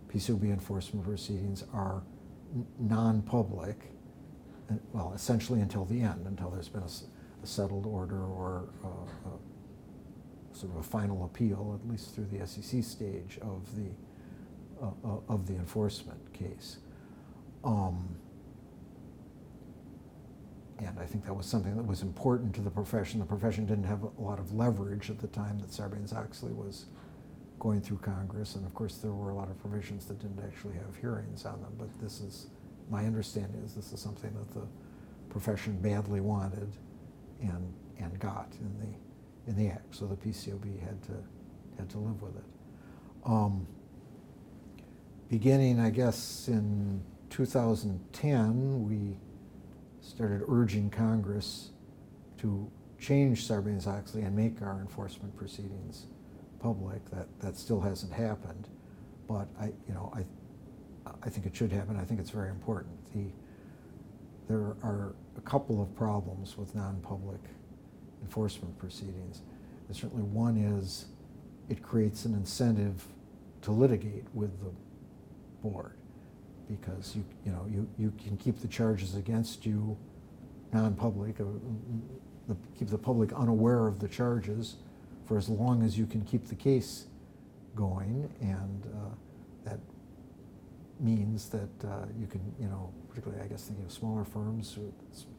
PCAOB enforcement proceedings are non-public, well, essentially until the end, until there's been a settled order or sort of a final appeal, at least through the SEC stage of the enforcement case. And I think that was something that was important to the profession. The profession didn't have a lot of leverage at the time that Sarbanes-Oxley was going through Congress, and of course there were a lot of provisions that didn't actually have hearings on them, but this is, my understanding is this is something that the profession badly wanted and got in the act, so the PCAOB had to live with it. Beginning, I guess, in 2010, we started urging Congress to change Sarbanes-Oxley and make our enforcement proceedings public. That still hasn't happened, but I think it should happen. I think it's very important. There are a couple of problems with non-public enforcement proceedings. And certainly one is it creates an incentive to litigate with the board, because you can keep the charges against you non-public, keep the public unaware of the charges for as long as you can keep the case going, and that means that you can, particularly I guess thinking of smaller firms who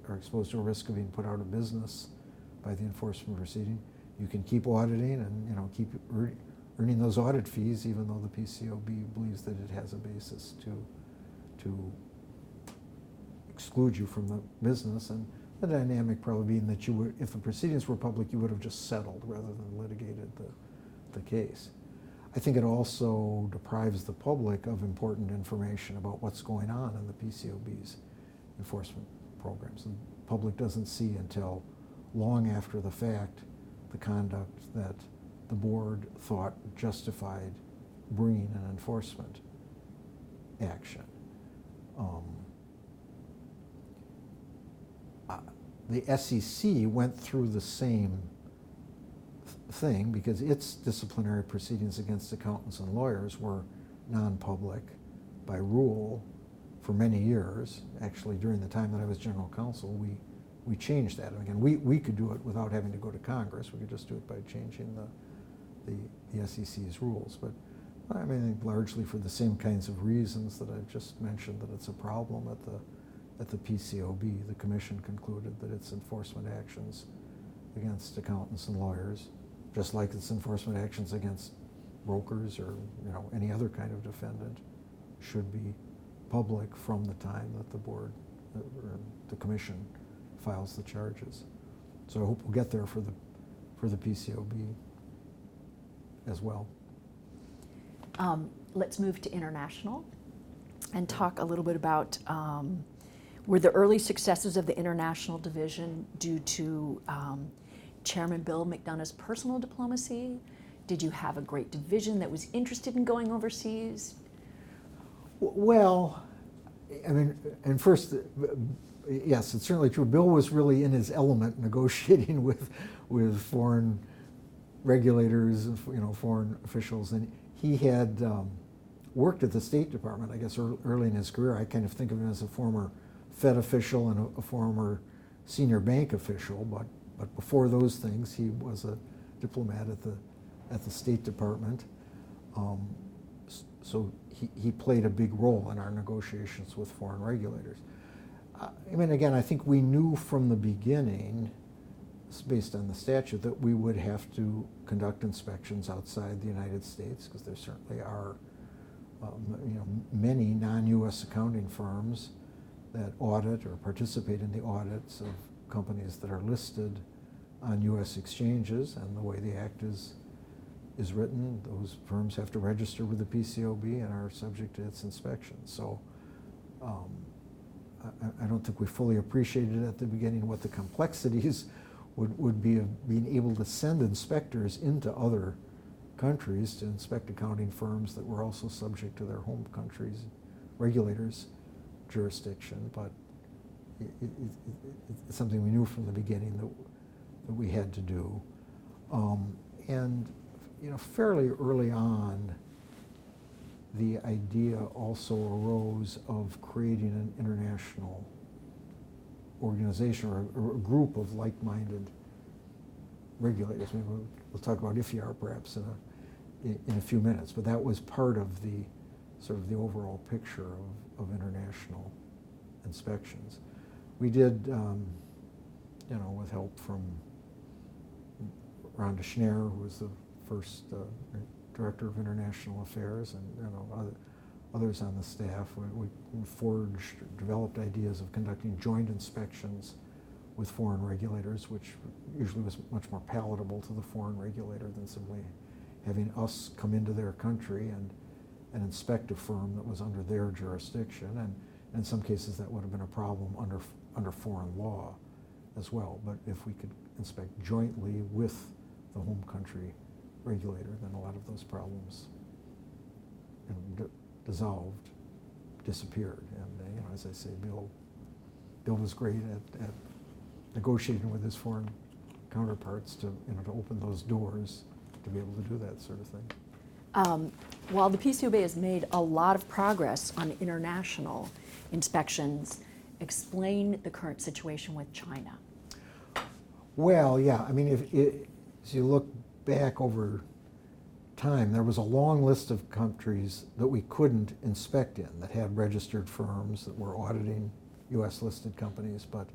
are exposed to a risk of being put out of business by the enforcement proceeding, you can keep auditing and keep earning those audit fees, even though the PCAOB believes that it has a basis to exclude you from the business. And the dynamic probably being that you would, if the proceedings were public, you would have just settled rather than litigated the case. I think it also deprives the public of important information about what's going on in the PCAOB's enforcement programs. The public doesn't see until long after the fact the conduct that the board thought justified bringing an enforcement action. The SEC went through the same thing because its disciplinary proceedings against accountants and lawyers were non-public by rule for many years. Actually, during the time that I was general counsel, we changed that. And again, we could do it without having to go to Congress. We could just do it by changing the SEC's rules. But I mean, I think largely for the same kinds of reasons that I've just mentioned, that it's a problem at the PCAOB. The commission concluded that its enforcement actions against accountants and lawyers, just like its enforcement actions against brokers or any other kind of defendant, should be public from the time that the board or the commission files the charges. So I hope we'll get there for the PCAOB as well. Let's move to international and talk a little bit about were the early successes of the international division due to Chairman Bill McDonough's personal diplomacy? Did you have a great division that was interested in going overseas? Well, I mean, and first, yes, it's certainly true. Bill was really in his element negotiating with foreign regulators, foreign officials, and he had worked at the State Department, I guess, early in his career. I kind of think of him as a former Fed official and a former senior bank official, but before those things, he was a diplomat at the State Department. So he played a big role in our negotiations with foreign regulators. I mean, again, I think we knew from the beginning, based on the statute, that we would have to conduct inspections outside the United States, because there certainly are many non-U.S. accounting firms that audit or participate in the audits of companies that are listed on U.S. exchanges, and the way the Act is is written, those firms have to register with the PCAOB and are subject to its inspection. So I don't think we fully appreciated at the beginning what the complexities would be of being able to send inspectors into other countries to inspect accounting firms that were also subject to their home country's regulators' jurisdiction. But it's something we knew from the beginning that we had to do. And fairly early on, the idea also arose of creating an international organization or a group of like-minded regulators. Maybe we'll talk about IFIAR perhaps in a few minutes, but that was part of the sort of the overall picture of international inspections. We did, with help from Rhonda Schneer, who was the first Director of International Affairs, and others on the staff, we developed ideas of conducting joint inspections with foreign regulators, which usually was much more palatable to the foreign regulator than simply having us come into their country and inspect a firm that was under their jurisdiction. And in some cases that would have been a problem under foreign law as well. But if we could inspect jointly with the home country regulator, then a lot of those problems dissolved, disappeared. And as I say, Bill was great at negotiating with his foreign counterparts to open those doors to be able to do that sort of thing. While the PCAOB has made a lot of progress on international inspections, explain the current situation with China. Well, yeah, as you look back over time, there was a long list of countries that we couldn't inspect in that had registered firms that were auditing U.S. listed companies, but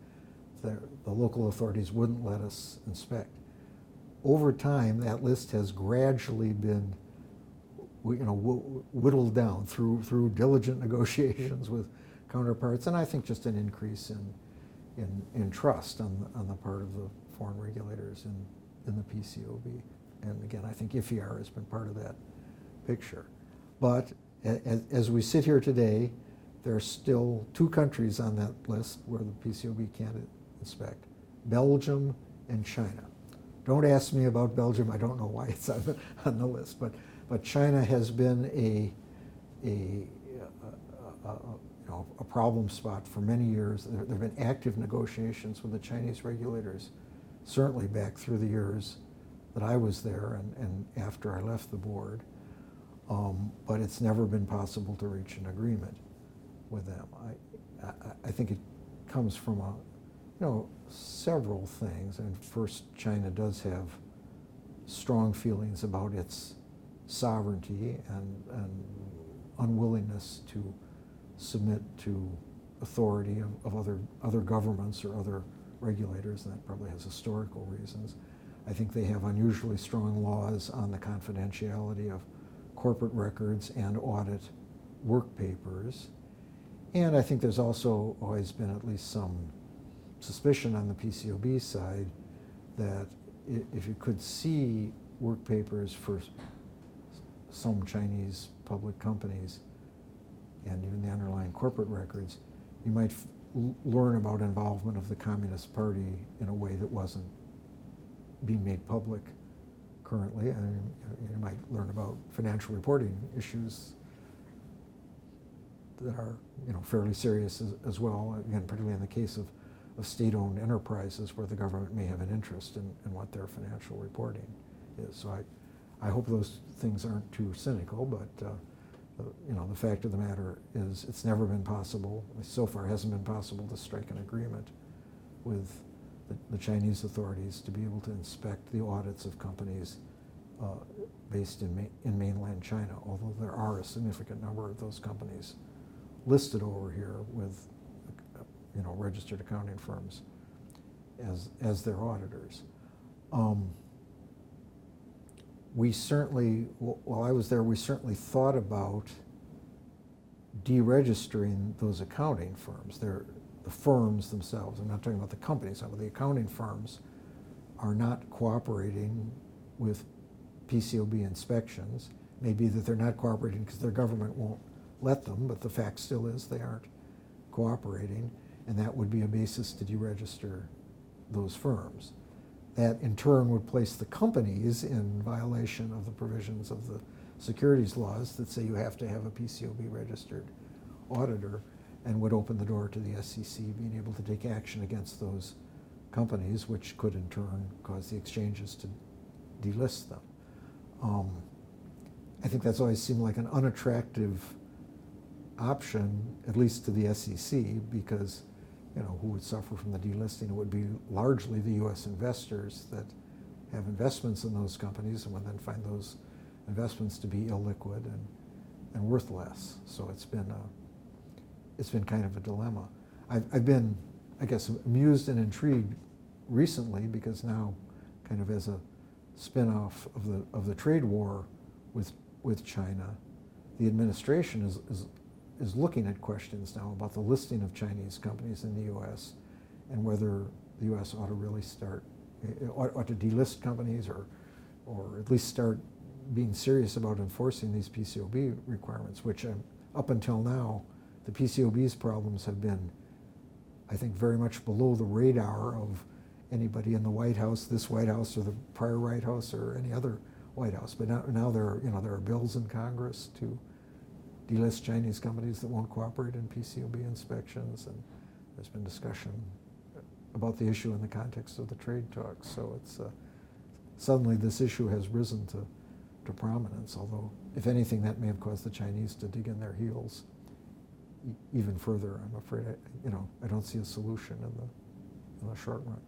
the local authorities wouldn't let us inspect. Over time, that list has gradually been whittled down through diligent negotiations with counterparts, and I think just an increase in trust on the part of the foreign regulators in the PCAOB. And again, I think IFIAR has been part of that picture. But as we sit here today, there are still 2 countries on that list where the PCAOB can't inspect: Belgium and China. Don't ask me about Belgium. I don't know why it's on the list. But China has been a problem spot for many years. There have been active negotiations with the Chinese regulators, certainly back through the years that I was there and after I left the board. But it's never been possible to reach an agreement with them. I think it comes from several things. And first, China does have strong feelings about its sovereignty and unwillingness to submit to authority of other governments or other regulators, and that probably has historical reasons. I think they have unusually strong laws on the confidentiality of corporate records and audit work papers. And I think there's also always been at least some suspicion on the PCAOB side that if you could see work papers for some Chinese public companies and even the underlying corporate records, you might learn about involvement of the Communist Party in a way that wasn't being made public currently. And you might learn about financial reporting issues that are fairly serious as well, again, particularly in the case of state-owned enterprises where the government may have an interest in what their financial reporting is. So I hope those things aren't too cynical, but the fact of the matter is it's never been possible, so far hasn't been possible to strike an agreement with the Chinese authorities to be able to inspect the audits of companies based in mainland China, although there are a significant number of those companies listed over here with registered accounting firms as their auditors. We certainly, while I was there, we certainly thought about deregistering those accounting firms. The firms themselves, I'm not talking about the companies, but the accounting firms are not cooperating with PCAOB inspections. It may be that they're not cooperating because their government won't let them, but the fact still is they aren't cooperating, and that would be a basis to deregister those firms. That in turn would place the companies in violation of the provisions of the securities laws that say you have to have a PCAOB registered auditor, and would open the door to the SEC being able to take action against those companies, which could in turn cause the exchanges to delist them. I think that's always seemed like an unattractive option, at least to the SEC, because who would suffer from the delisting? It would be largely the U.S. investors that have investments in those companies and would then find those investments to be illiquid and worth less. So it's been kind of a dilemma. I've been, I guess, amused and intrigued recently because now, kind of as a spin-off of the trade war with China, the administration is looking at questions now about the listing of Chinese companies in the U.S. and whether the U.S. ought to really ought to delist companies or at least start being serious about enforcing these PCAOB requirements, which up until now, the PCAOB's problems have been, I think, very much below the radar of anybody in the White House, this White House or the prior White House or any other White House. But now there are bills in Congress to delist Chinese companies that won't cooperate in PCAOB inspections, and there's been discussion about the issue in the context of the trade talks. So it's suddenly this issue has risen to prominence, although if anything that may have caused the Chinese to dig in their heels even further. I'm afraid I don't see a solution in the short run.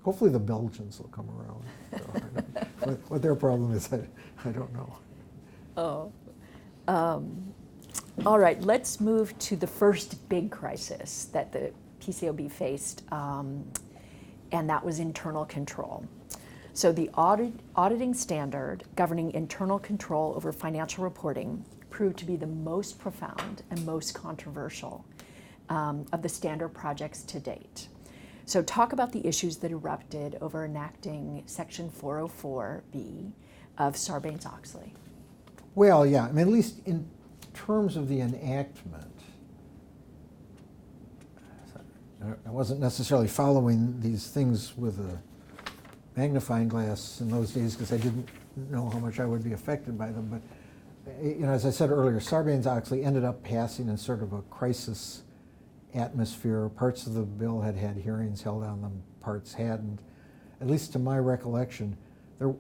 Hopefully the Belgians will come around. What their problem is, I don't know. All right, let's move to the first big crisis that the PCAOB faced, and that was internal control. So the auditing standard governing internal control over financial reporting proved to be the most profound and most controversial of the standard projects to date. So talk about the issues that erupted over enacting Section 404B of Sarbanes-Oxley. Well, yeah, I mean, at least in terms of the enactment, I wasn't necessarily following these things with a magnifying glass in those days because I didn't know how much I would be affected by them. But as I said earlier, Sarbanes-Oxley ended up passing in sort of a crisis atmosphere. Parts of the bill had hearings held on them, parts hadn't. At least to my recollection,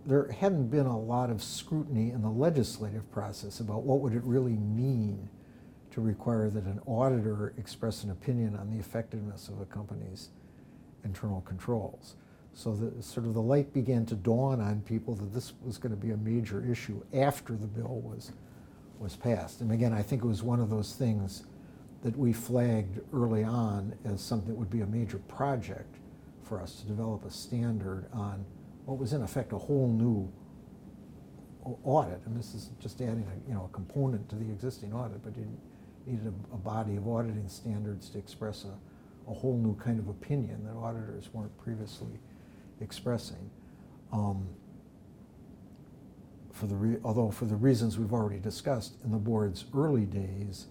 there hadn't been a lot of scrutiny in the legislative process about what would it really mean to require that an auditor express an opinion on the effectiveness of a company's internal controls. So the light began to dawn on people that this was going to be a major issue after the bill was passed. And again, I think it was one of those things that we flagged early on as something that would be a major project for us to develop a standard on what was in effect a whole new audit. And this is just adding a component to the existing audit, but you needed a body of auditing standards to express a whole new kind of opinion that auditors weren't previously expressing. Although for the reasons we've already discussed, in the board's early days,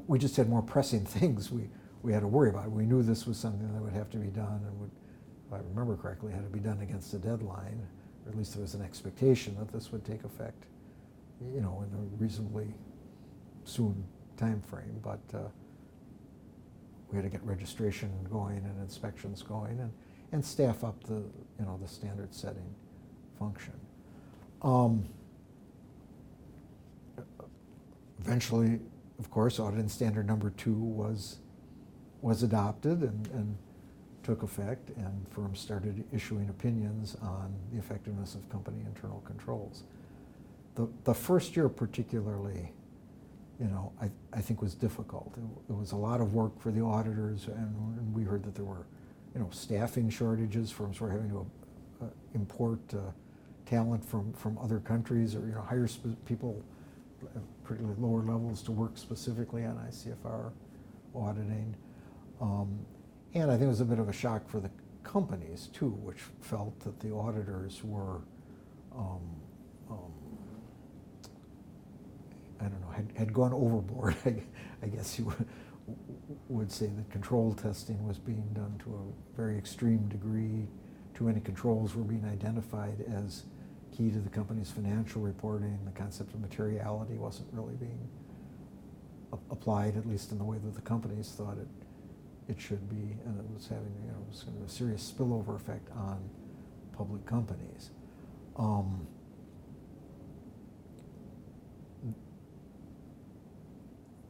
we just had more pressing things we had to worry about. We knew this was something that would have to be done and would, if I remember correctly, had to be done against a deadline, or at least there was an expectation that this would take effect, in a reasonably soon time frame. But we had to get registration going and inspections going and staff up the standard setting function. Eventually, of course, auditing standard number 2 was adopted and took effect, and firms started issuing opinions on the effectiveness of company internal controls. The first year particularly, I think was difficult. It was a lot of work for the auditors, and we heard that there were, staffing shortages. Firms were having to import talent from other countries, or hire people at pretty lower levels to work specifically on ICFR auditing. And I think it was a bit of a shock for the companies too, which felt that the auditors were um, um, I don't know, had gone overboard. I guess you would say that control testing was being done to a very extreme degree. Too many controls were being identified as key to the company's financial reporting. The concept of materiality wasn't really being applied, at least in the way that the companies thought it should be, and it was having, you know, it was kind of a serious spillover effect on public companies.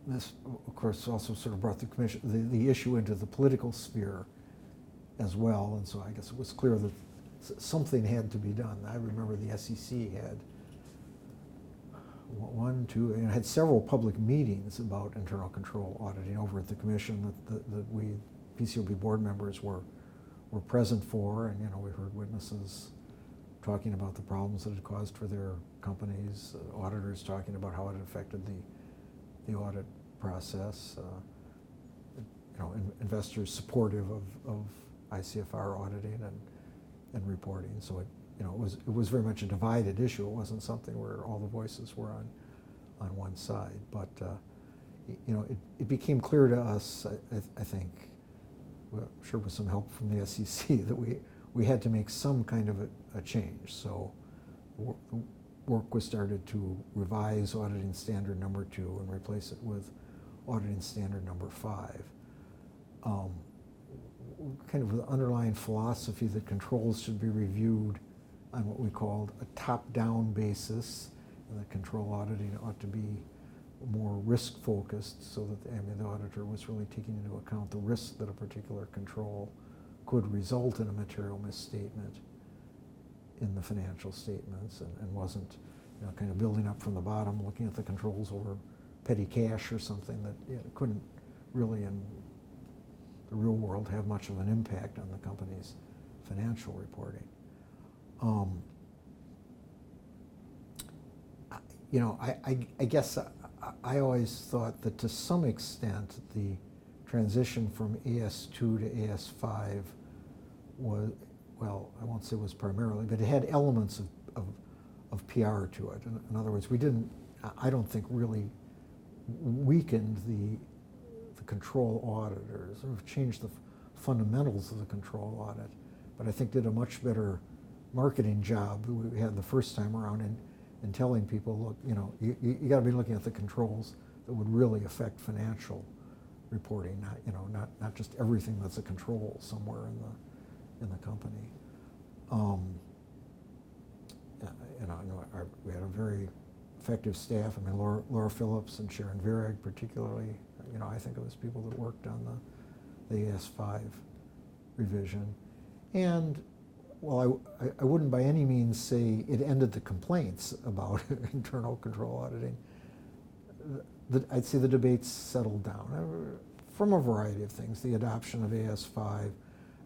This, of course, also sort of brought the commission, the issue into the political sphere as well, and so I guess it was clear that something had to be done. I remember the SEC had and had several public meetings about internal control auditing over at the commission that we PCAOB board members were present for, and, you know, we heard witnesses talking about the problems that it caused for their companies, auditors talking about how it affected the audit process, you know, investors supportive of ICFR auditing and reporting. So it, you know, it was very much a divided issue. It wasn't something where all the voices were on one side. But you know, it became clear to us, I think, well, sure with some help from the SEC, that we had to make some kind of a change. So work was started to revise auditing standard number 2 and replace it with auditing standard number 5. Kind of the underlying philosophy that controls should be reviewed on what we called a top-down basis, and that control auditing ought to be more risk-focused, so that the auditor was really taking into account the risk that a particular control could result in a material misstatement in the financial statements, and wasn't, you know, kind of building up from the bottom, looking at the controls over petty cash or something that, you know, couldn't really in the real world have much of an impact on the company's financial reporting. You know, I guess I always thought that to some extent the transition from AS2 to AS5 was, well, I won't say was primarily, but it had elements of PR to it. In other words, I don't think really weakened the control auditors, sort of changed the fundamentals of the control audit, but I think did a much better marketing job than we had the first time around in telling people, look, you know, you got to be looking at the controls that would really affect financial reporting, not, you know, not just everything that's a control somewhere in the company. You know, we had a very effective staff. I mean, Laura Phillips and Sharon Virag particularly, you know, I think of as people that worked on the AS5 revision. And, well, I wouldn't by any means say it ended the complaints about internal control auditing. I'd say the debates settled down from a variety of things. The adoption of AS5,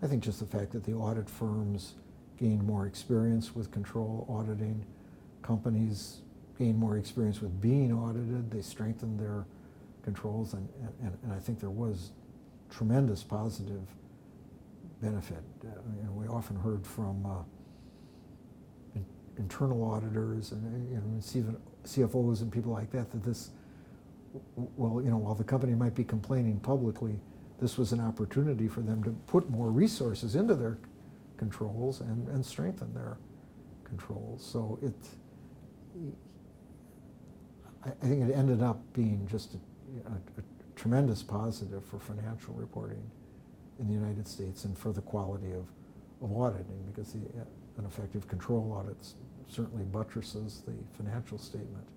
I think just the fact that the audit firms gained more experience with control auditing, companies gained more experience with being audited, they strengthened their controls, and I think there was tremendous positive benefit. You know, we often heard from internal auditors and, you know, CFOs and people like that this, well, you know, while the company might be complaining publicly, this was an opportunity for them to put more resources into their controls and strengthen their controls. So I think it ended up being just a tremendous positive for financial reporting in the United States and for the quality of auditing, because an effective control audit certainly buttresses the financial statement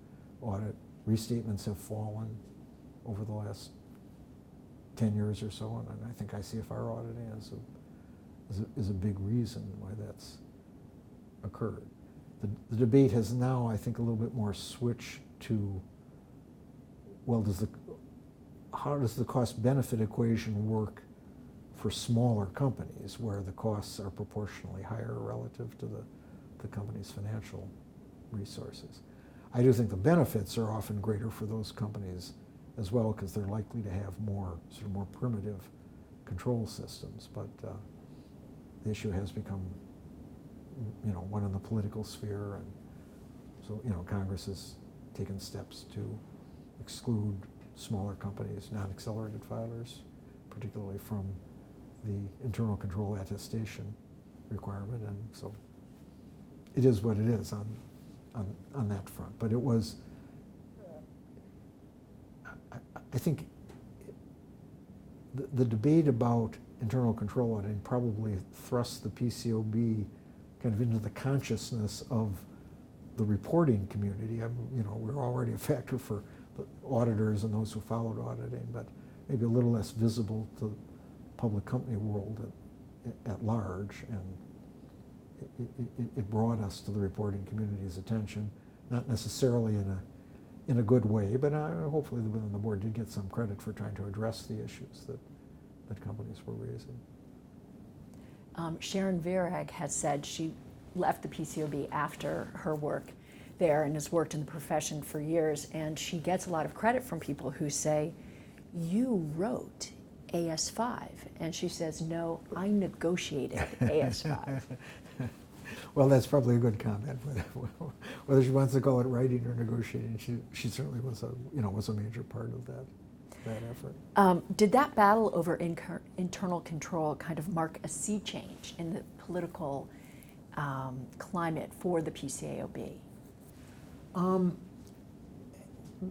audit. Restatements have fallen over the last 10 years or so, and I think ICFR auditing is a big reason why that's occurred. The debate has now, I think, a little bit more switched to, well, how does the cost-benefit equation work for smaller companies where the costs are proportionally higher relative to the company's financial resources? I do think the benefits are often greater for those companies as well, because they're likely to have more primitive control systems, but the issue has become one in the political sphere, and so Congress has taken steps to exclude smaller companies, non-accelerated filers, particularly from the internal control attestation requirement, and so it is what it is on that front. But it was, I think, the debate about internal control auditing probably thrust the PCAOB kind of into the consciousness of the reporting community. We're already a factor for the auditors and those who followed auditing, but maybe a little less visible to the public company world at large, and it brought us to the reporting community's attention, not necessarily in a good way, but hopefully the board did get some credit for trying to address the issues that companies were raising. Sharon Virag has said she left the PCAOB after her work there and has worked in the profession for years, and she gets a lot of credit from people who say, "You wrote AS5," and she says, "No, I negotiated AS5." Well, that's probably a good comment. Whether she wants to call it writing or negotiating, she certainly was a major part of that effort. Did that battle over internal control kind of mark a sea change in the political climate for the PCAOB?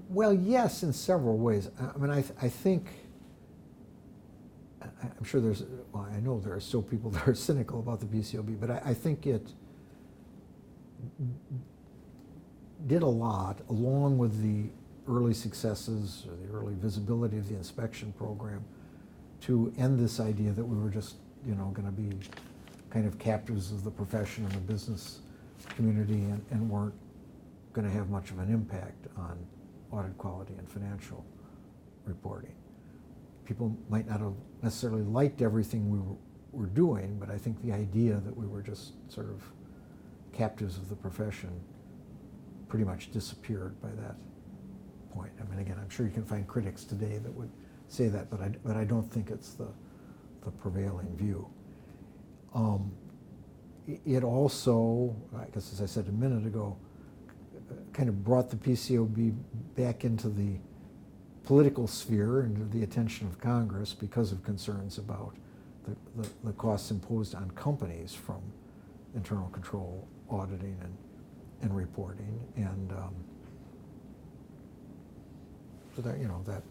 Well, yes, in several ways. I mean, I think, I'm sure I know there are still people that are cynical about the PCAOB, but I think it did a lot, along with the early successes or the early visibility of the inspection program, to end this idea that we were just, going to be kind of captives of the profession and the business community and weren't going to have much of an impact on audit quality and financial reporting. People might not have necessarily liked everything we were doing, but I think the idea that we were just sort of captives of the profession pretty much disappeared by that point. I mean, again, I'm sure you can find critics today that would say that, but I don't think it's the prevailing view. It also, I guess as I said a minute ago, kind of brought the PCAOB back into the political sphere, into the attention of Congress, because of concerns about the costs imposed on companies from internal control auditing and reporting, and so that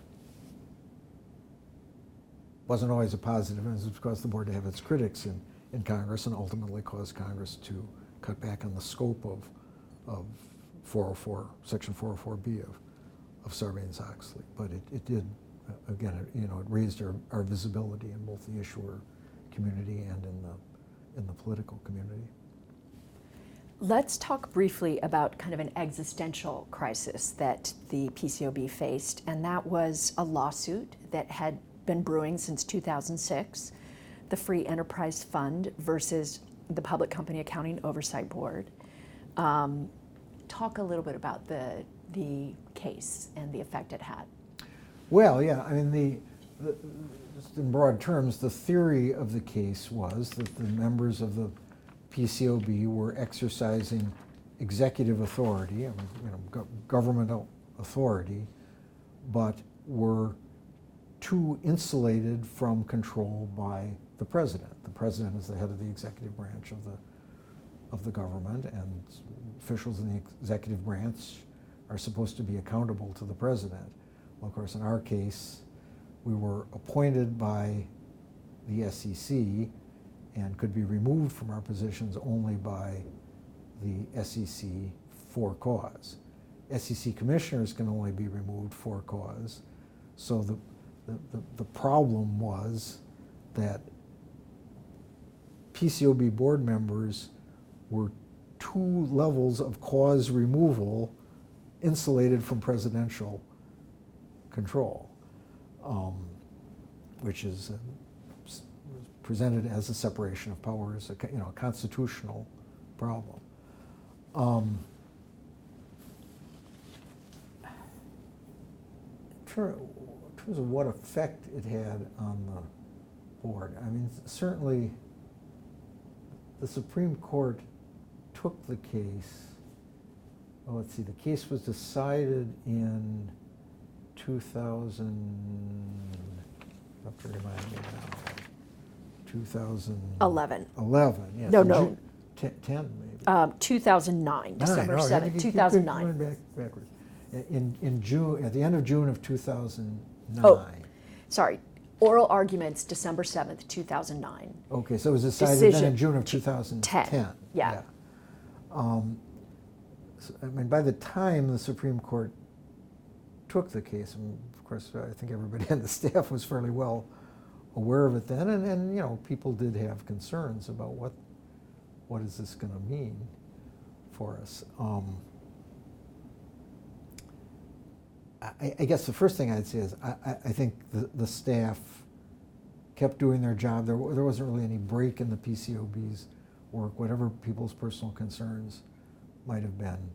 wasn't always a positive, and it's caused the board to have its critics in Congress, and ultimately caused Congress to cut back on the scope of 404, Section 404B of Sarbanes-Oxley. But it did, again, it raised our visibility in both the issuer community and in the political community. Let's talk briefly about kind of an existential crisis that the PCAOB faced, and that was a lawsuit that had been brewing since 2006, the Free Enterprise Fund versus the Public Company Accounting Oversight Board. Talk a little bit about the case and the effect it had. Well, yeah, I mean, just in broad terms, the theory of the case was that the members of the PCAOB were exercising executive authority, governmental authority, but were too insulated from control by the president. The president is the head of the executive branch of the government, and officials in the executive branch are supposed to be accountable to the president. Well, of course, in our case, we were appointed by the SEC and could be removed from our positions only by the SEC for cause. SEC commissioners can only be removed for cause. So the problem was that PCAOB board members were two levels of cause removal insulated from presidential control, which is presented as a separation of powers, a constitutional problem. In terms of what effect it had on the board, I mean, certainly the Supreme Court took the case, well, let's see, the case was decided in 2000, have to remind me now, 11. 11, yes. No, no. 10 maybe. 2009, December 7th, 2009. Backwards. In June, at the end of June of 2009. Oh, sorry. Oral arguments, December 7th, 2009. Okay, so it was decided Decision, then in June of 2010. Yeah. So, I mean, by the time the Supreme Court took the case, and of course, I think everybody on the staff was fairly well aware of it then, and you know, people did have concerns about what is this going to mean for us. I guess the first thing I'd say is I think the staff kept doing their job. There wasn't really any break in the PCAOB's work, whatever people's personal concerns might have been.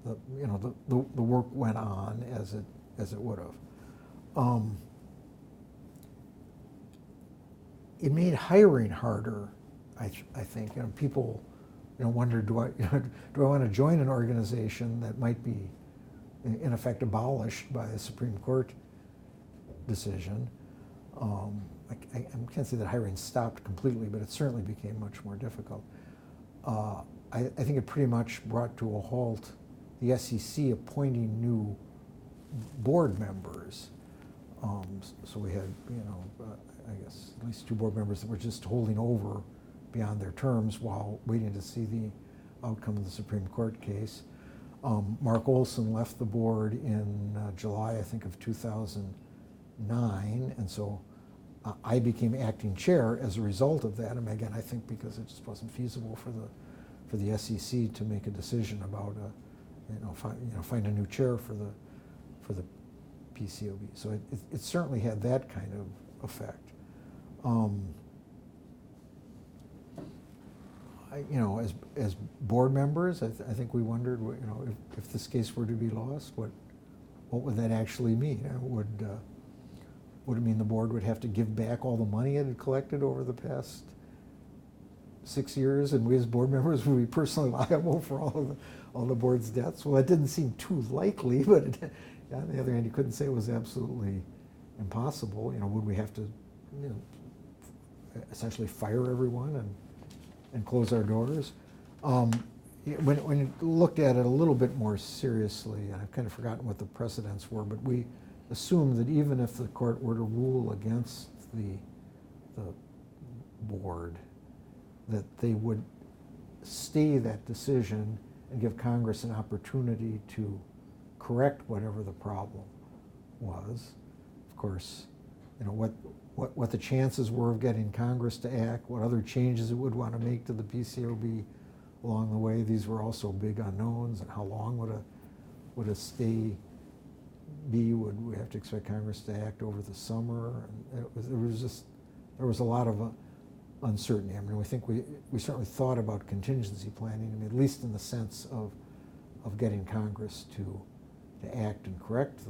The work went on as it would have. It made hiring harder. I think people wonder, do I want to join an organization that might be in effect abolished by a Supreme Court decision. I can't say that hiring stopped completely, but it certainly became much more difficult. I think it pretty much brought to a halt the SEC appointing new board members. So we had, I guess at least 2 board members that were just holding over beyond their terms while waiting to see the outcome of the Supreme Court case. Mark Olson left the board in July, I think, of 2009, and so I became acting chair as a result of that. And again, I think because it just wasn't feasible for the SEC to make a decision about find a new chair for the PCAOB. So it certainly had that kind of effect. As board members, I think we wondered, if this case were to be lost, what would that actually mean? Would it mean the board would have to give back all the money it had collected over the past 6 years, and we as board members would be personally liable for all the board's debts? Well, that didn't seem too likely, but on the other hand, you couldn't say it was absolutely impossible. Would we have to, essentially fire everyone and close our doors? When you looked at it a little bit more seriously, and I've kind of forgotten what the precedents were, but we assumed that even if the court were to rule against the board, that they would stay that decision and give Congress an opportunity to correct whatever the problem was. Of course, what the chances were of getting Congress to act, what other changes it would want to make to the PCAOB along the way. These were also big unknowns, and how long would a stay be? Would we have to expect Congress to act over the summer? And there was a lot of uncertainty. I mean, we certainly thought about contingency planning, I mean, at least in the sense of getting Congress to act and correct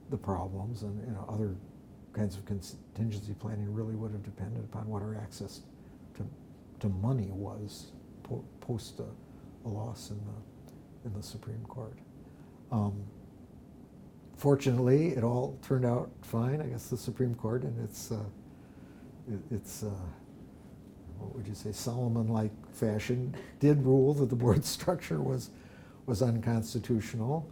the problems, and other kinds of contingency planning really would have depended upon what our access to money was post a loss in the Supreme Court. Fortunately, it all turned out fine. I guess the Supreme Court, in its what would you say, Solomon-like fashion, did rule that the board structure was unconstitutional,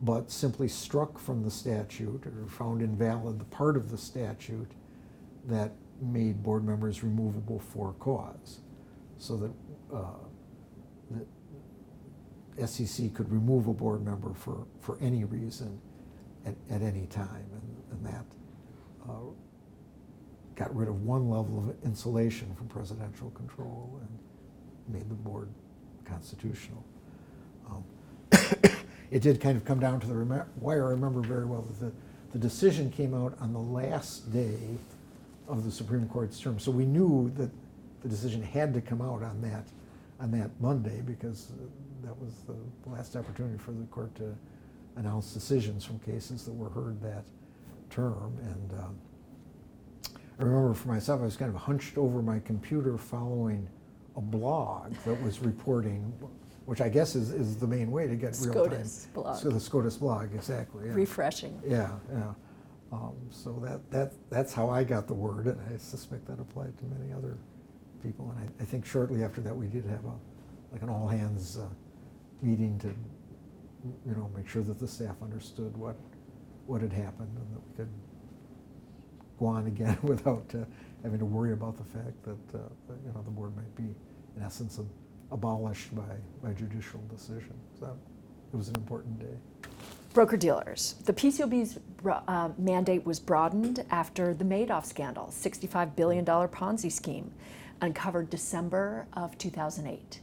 but simply struck from the statute, or found invalid the part of the statute that made board members removable for cause, so that the SEC could remove a board member for any reason at any time, and that got rid of one level of insulation from presidential control and made the board constitutional. It did kind of come down to the wire. I remember very well that the decision came out on the last day of the Supreme Court's term, so we knew that the decision had to come out on that Monday, because that was the last opportunity for the court to announce decisions from cases that were heard that term. And I remember for myself, I was kind of hunched over my computer following a blog that was reporting, which I guess is the main way to get real time. SCOTUS blog. So the SCOTUS blog, exactly. Yeah. Refreshing. Yeah, yeah. So that's how I got the word, and I suspect that applied to many other people. And I think shortly after that we did have an all hands meeting to, make sure that the staff understood what had happened and that we could go on again without having to worry about the fact that the board might be in essence abolished by judicial decision. So it was an important day. Broker-dealers. The PCAOB's mandate was broadened after the Madoff scandal, $65 billion Ponzi scheme, uncovered December of 2008.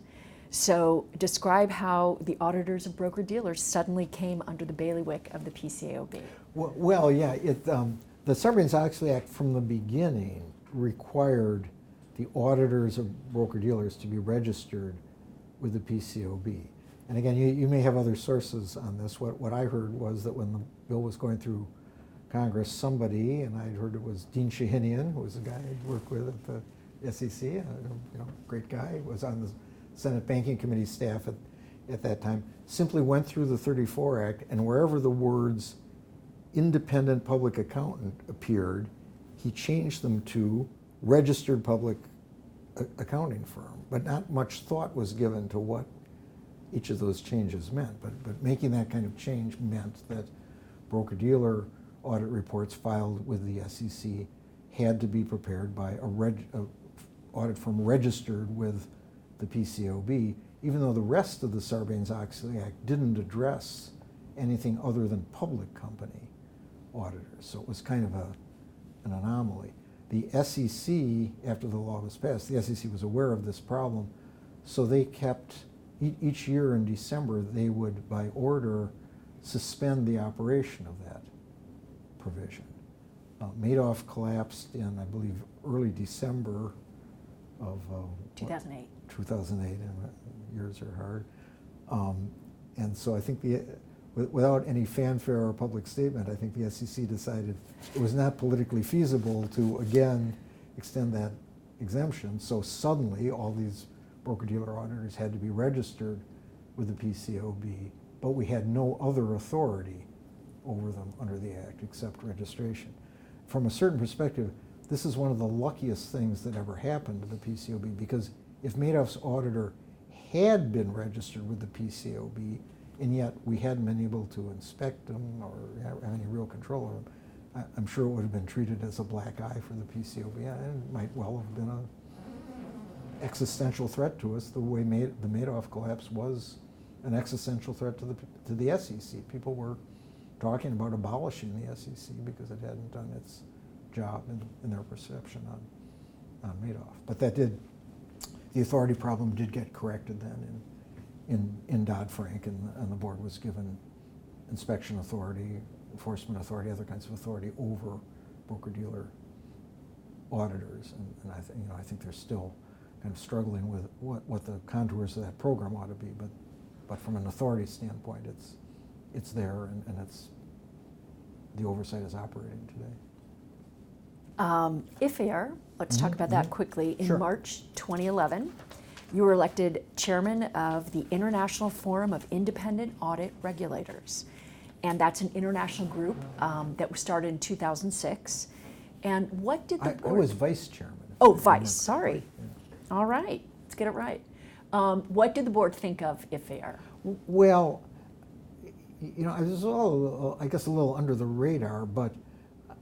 So describe how the auditors of broker-dealers suddenly came under the bailiwick of the PCAOB. Well, yeah, the Sarbanes-Oxley Act from the beginning required the auditors of broker-dealers to be registered with the PCAOB. And again, you may have other sources on this. What I heard was that when the bill was going through Congress, somebody, and I'd heard it was Dean Shahinian, who was the guy I'd worked with at the SEC, great guy, was on the Senate Banking Committee staff at that time, simply went through the 34 Act, and wherever the words independent public accountant appeared, he changed them to registered public accounting firm. But not much thought was given to what each of those changes meant. But making that kind of change meant that broker-dealer audit reports filed with the SEC had to be prepared by a audit firm registered with the PCAOB, even though the rest of the Sarbanes-Oxley Act didn't address anything other than public company auditors. So it was kind of an anomaly. The SEC, after the law was passed, the SEC was aware of this problem, so they kept, each year in December, they would, by order, suspend the operation of that provision. Madoff collapsed in, I believe, early December of 2008. 2008, and years are hard. And so I think without any fanfare or public statement, I think the SEC decided it was not politically feasible to, again, extend that exemption. So suddenly, all these broker-dealer auditors had to be registered with the PCAOB, but we had no other authority over them under the Act except registration. From a certain perspective, this is one of the luckiest things that ever happened to the PCAOB, because if Madoff's auditor had been registered with the PCAOB, and yet we hadn't been able to inspect them or have any real control of them, I'm sure it would have been treated as a black eye for the PCAOB, and it might well have been an existential threat to us, the way the Madoff collapse was an existential threat to the SEC. People were talking about abolishing the SEC because it hadn't done its job in their perception on Madoff. But the authority problem did get corrected then in Dodd-Frank, and the board was given inspection authority, enforcement authority, other kinds of authority over broker-dealer auditors. And I think they're still kind of struggling with what the contours of that program ought to be. But from an authority standpoint, it's there, and the oversight is operating today. IFER, let's talk about that quickly. In Sure. March 2011, you were elected chairman of the International Forum of Independent Audit Regulators. And that's an international group that was started in 2006. And what did the board... I was vice chairman. Oh, vice, sorry. Yeah. All right, let's get it right. What did the board think of IFER? Well, it was all, I guess, a little under the radar, but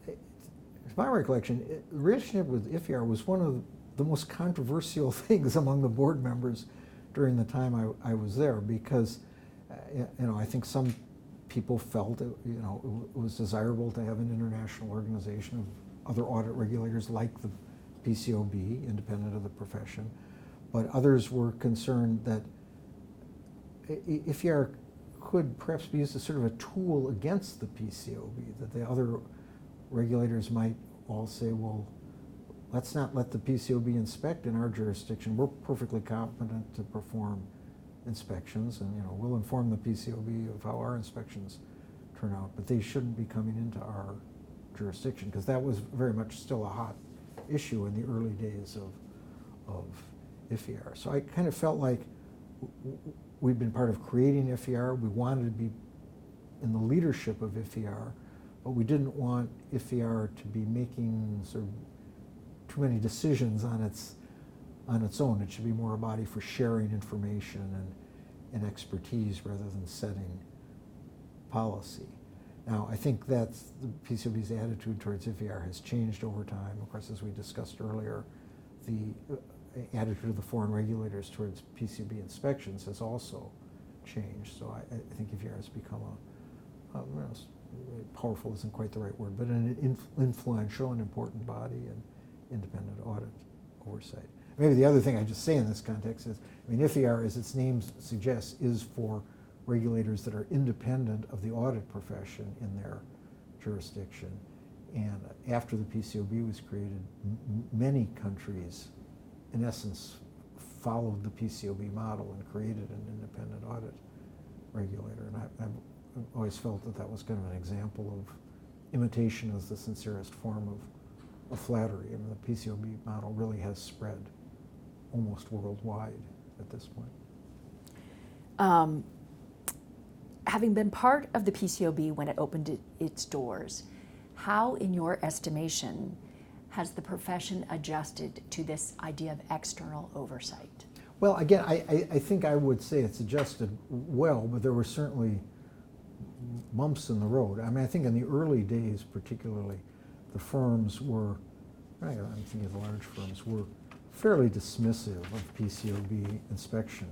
it's my recollection, the relationship with IFER was one of the most controversial things among the board members during the time I was there, because I think some people felt it was desirable to have an international organization of other audit regulators like the PCAOB, independent of the profession, but others were concerned that IFER could perhaps be used as sort of a tool against the PCAOB, that the other regulators might all say, well, let's not let the PCAOB inspect in our jurisdiction. We're perfectly competent to perform inspections, and we'll inform the PCAOB of how our inspections turn out, but they shouldn't be coming into our jurisdiction, because that was very much still a hot issue in the early days of FER. So I kind of felt like we'd been part of creating FER. We wanted to be in the leadership of FER, but we didn't want FER to be making sort of too many decisions on its own. It should be more a body for sharing information and expertise rather than setting policy. Now, I think that's the PCAOB's attitude towards FER has changed over time. Of course, as we discussed earlier, the attitude of the foreign regulators towards PCAOB inspections has also changed. So I think FER has become powerful isn't quite the right word, but an influential and important body and independent audit oversight. Maybe the other thing I just say in this context is, I mean, FER, as its name suggests, is for regulators that are independent of the audit profession in their jurisdiction. And after the PCAOB was created, many countries, in essence, followed the PCAOB model and created an independent audit regulator. And I've always felt that that was kind of an example of imitation as the sincerest form of flattery. I mean, the PCAOB model really has spread almost worldwide at this point. Having been part of the PCAOB when it opened its doors, how, in your estimation, has the profession adjusted to this idea of external oversight? Well, again, I think I would say it's adjusted well, but there were certainly bumps in the road. I mean, I think in the early days, particularly, the firms were, I'm thinking of the large firms, were fairly dismissive of PCAOB inspection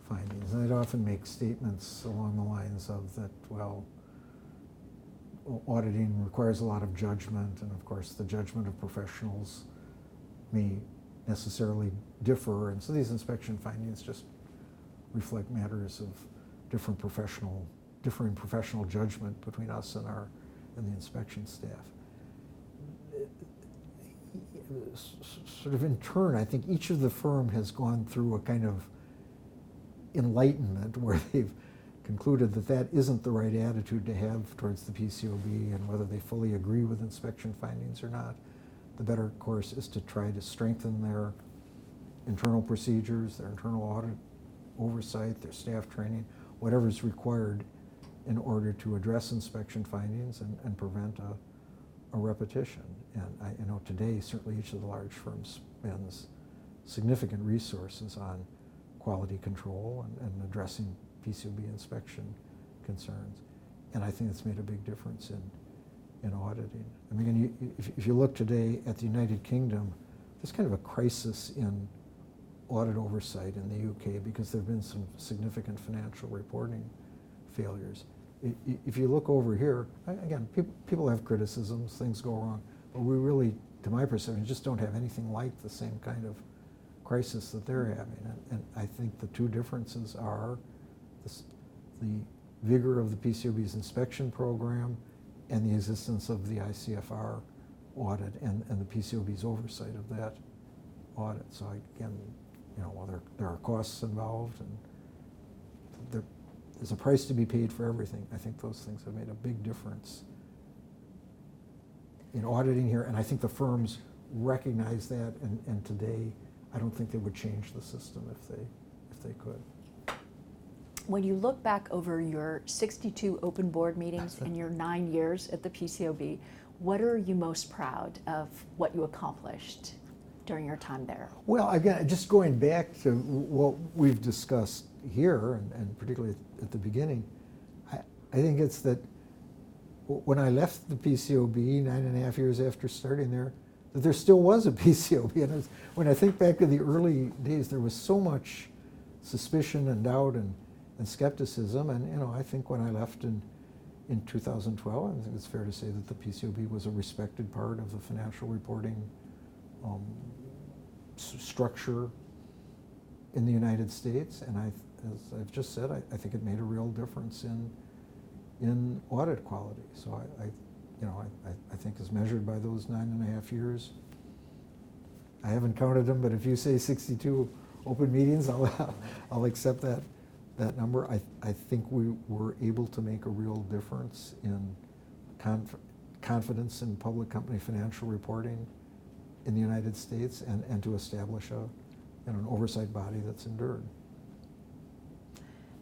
findings. And they'd often make statements along the lines of that, well, auditing requires a lot of judgment, and of course the judgment of professionals may necessarily differ, and so these inspection findings just reflect matters of differing professional judgment between us and the inspection staff. Sort of in turn, I think each of the firm has gone through a kind of enlightenment where they've concluded that that isn't the right attitude to have towards the PCAOB, and whether they fully agree with inspection findings or not, the better course is to try to strengthen their internal procedures, their internal audit oversight, their staff training, whatever is required in order to address inspection findings and prevent a repetition. And I know today certainly each of the large firms spends significant resources on quality control and addressing PCAOB inspection concerns. And I think it's made a big difference in auditing. I mean, if you look today at the United Kingdom, there's kind of a crisis in audit oversight in the UK because there have been some significant financial reporting failures. If you look over here, again, people have criticisms, things go wrong, but we really, to my perception, just don't have anything like the same kind of crisis that they're having. And I think the two differences are the vigor of the PCAOB's inspection program and the existence of the ICFR audit and the PCAOB's oversight of that audit. So again, while there are costs involved and there's a price to be paid for everything, I think those things have made a big difference in auditing here, and I think the firms recognize that, and today I don't think they would change the system if they could. When you look back over your 62 open board meetings and your 9 years at the PCAOB, what are you most proud of what you accomplished during your time there? Well, again, just going back to what we've discussed here, and particularly at the beginning, I think it's that when I left the PCAOB 9.5 years after starting there, that there still was a PCAOB. And when I think back to the early days, there was so much suspicion and doubt and skepticism. And I think when I left in 2012, I think it's fair to say that the PCAOB was a respected part of the financial reporting structure in the United States. And as I've just said, I think it made a real difference in audit quality. So I think as measured by those 9.5 years, I haven't counted them, but if you say 62 open meetings, I'll accept that number. I think we were able to make a real difference in confidence in public company financial reporting in the United States and to establish and an oversight body that's endured.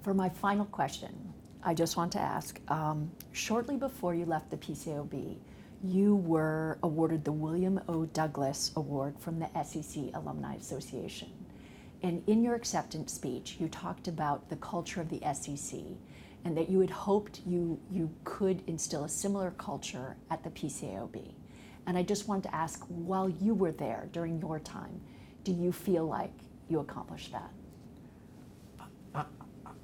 For my final question, I just want to ask, shortly before you left the PCAOB, you were awarded the William O. Douglas Award from the SEC Alumni Association. And in your acceptance speech, you talked about the culture of the SEC and that you had hoped you could instill a similar culture at the PCAOB. And I just wanted to ask, while you were there during your time, do you feel like you accomplished that?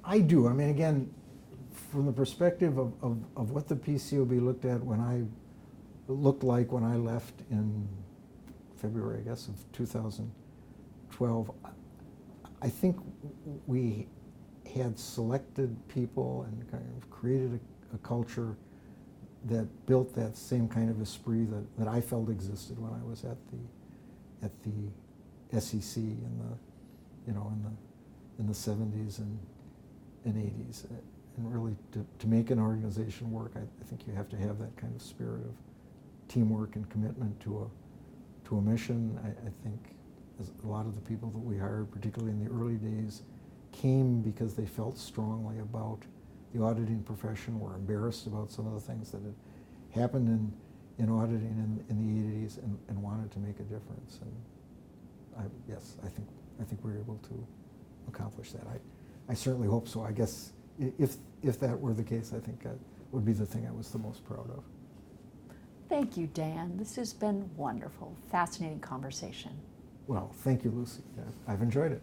I do. I mean, again, from the perspective of what the PCAOB looked like when I left in February, I guess, of 2012, I think we had selected people and kind of created a culture that built that same kind of esprit that I felt existed when I was at the SEC in the 70s and 80s. And really, to make an organization work, I think you have to have that kind of spirit of teamwork and commitment to a mission. I think a lot of the people that we hired, particularly in the early days, came because they felt strongly about the auditing profession, were embarrassed about some of the things that had happened in auditing in the 80s, and wanted to make a difference. And yes, I think we were able to accomplish that. I certainly hope so. I guess if that were the case, I think that would be the thing I was the most proud of. Thank you, Dan. This has been wonderful, fascinating conversation. Well, thank you, Lucy. I've enjoyed it.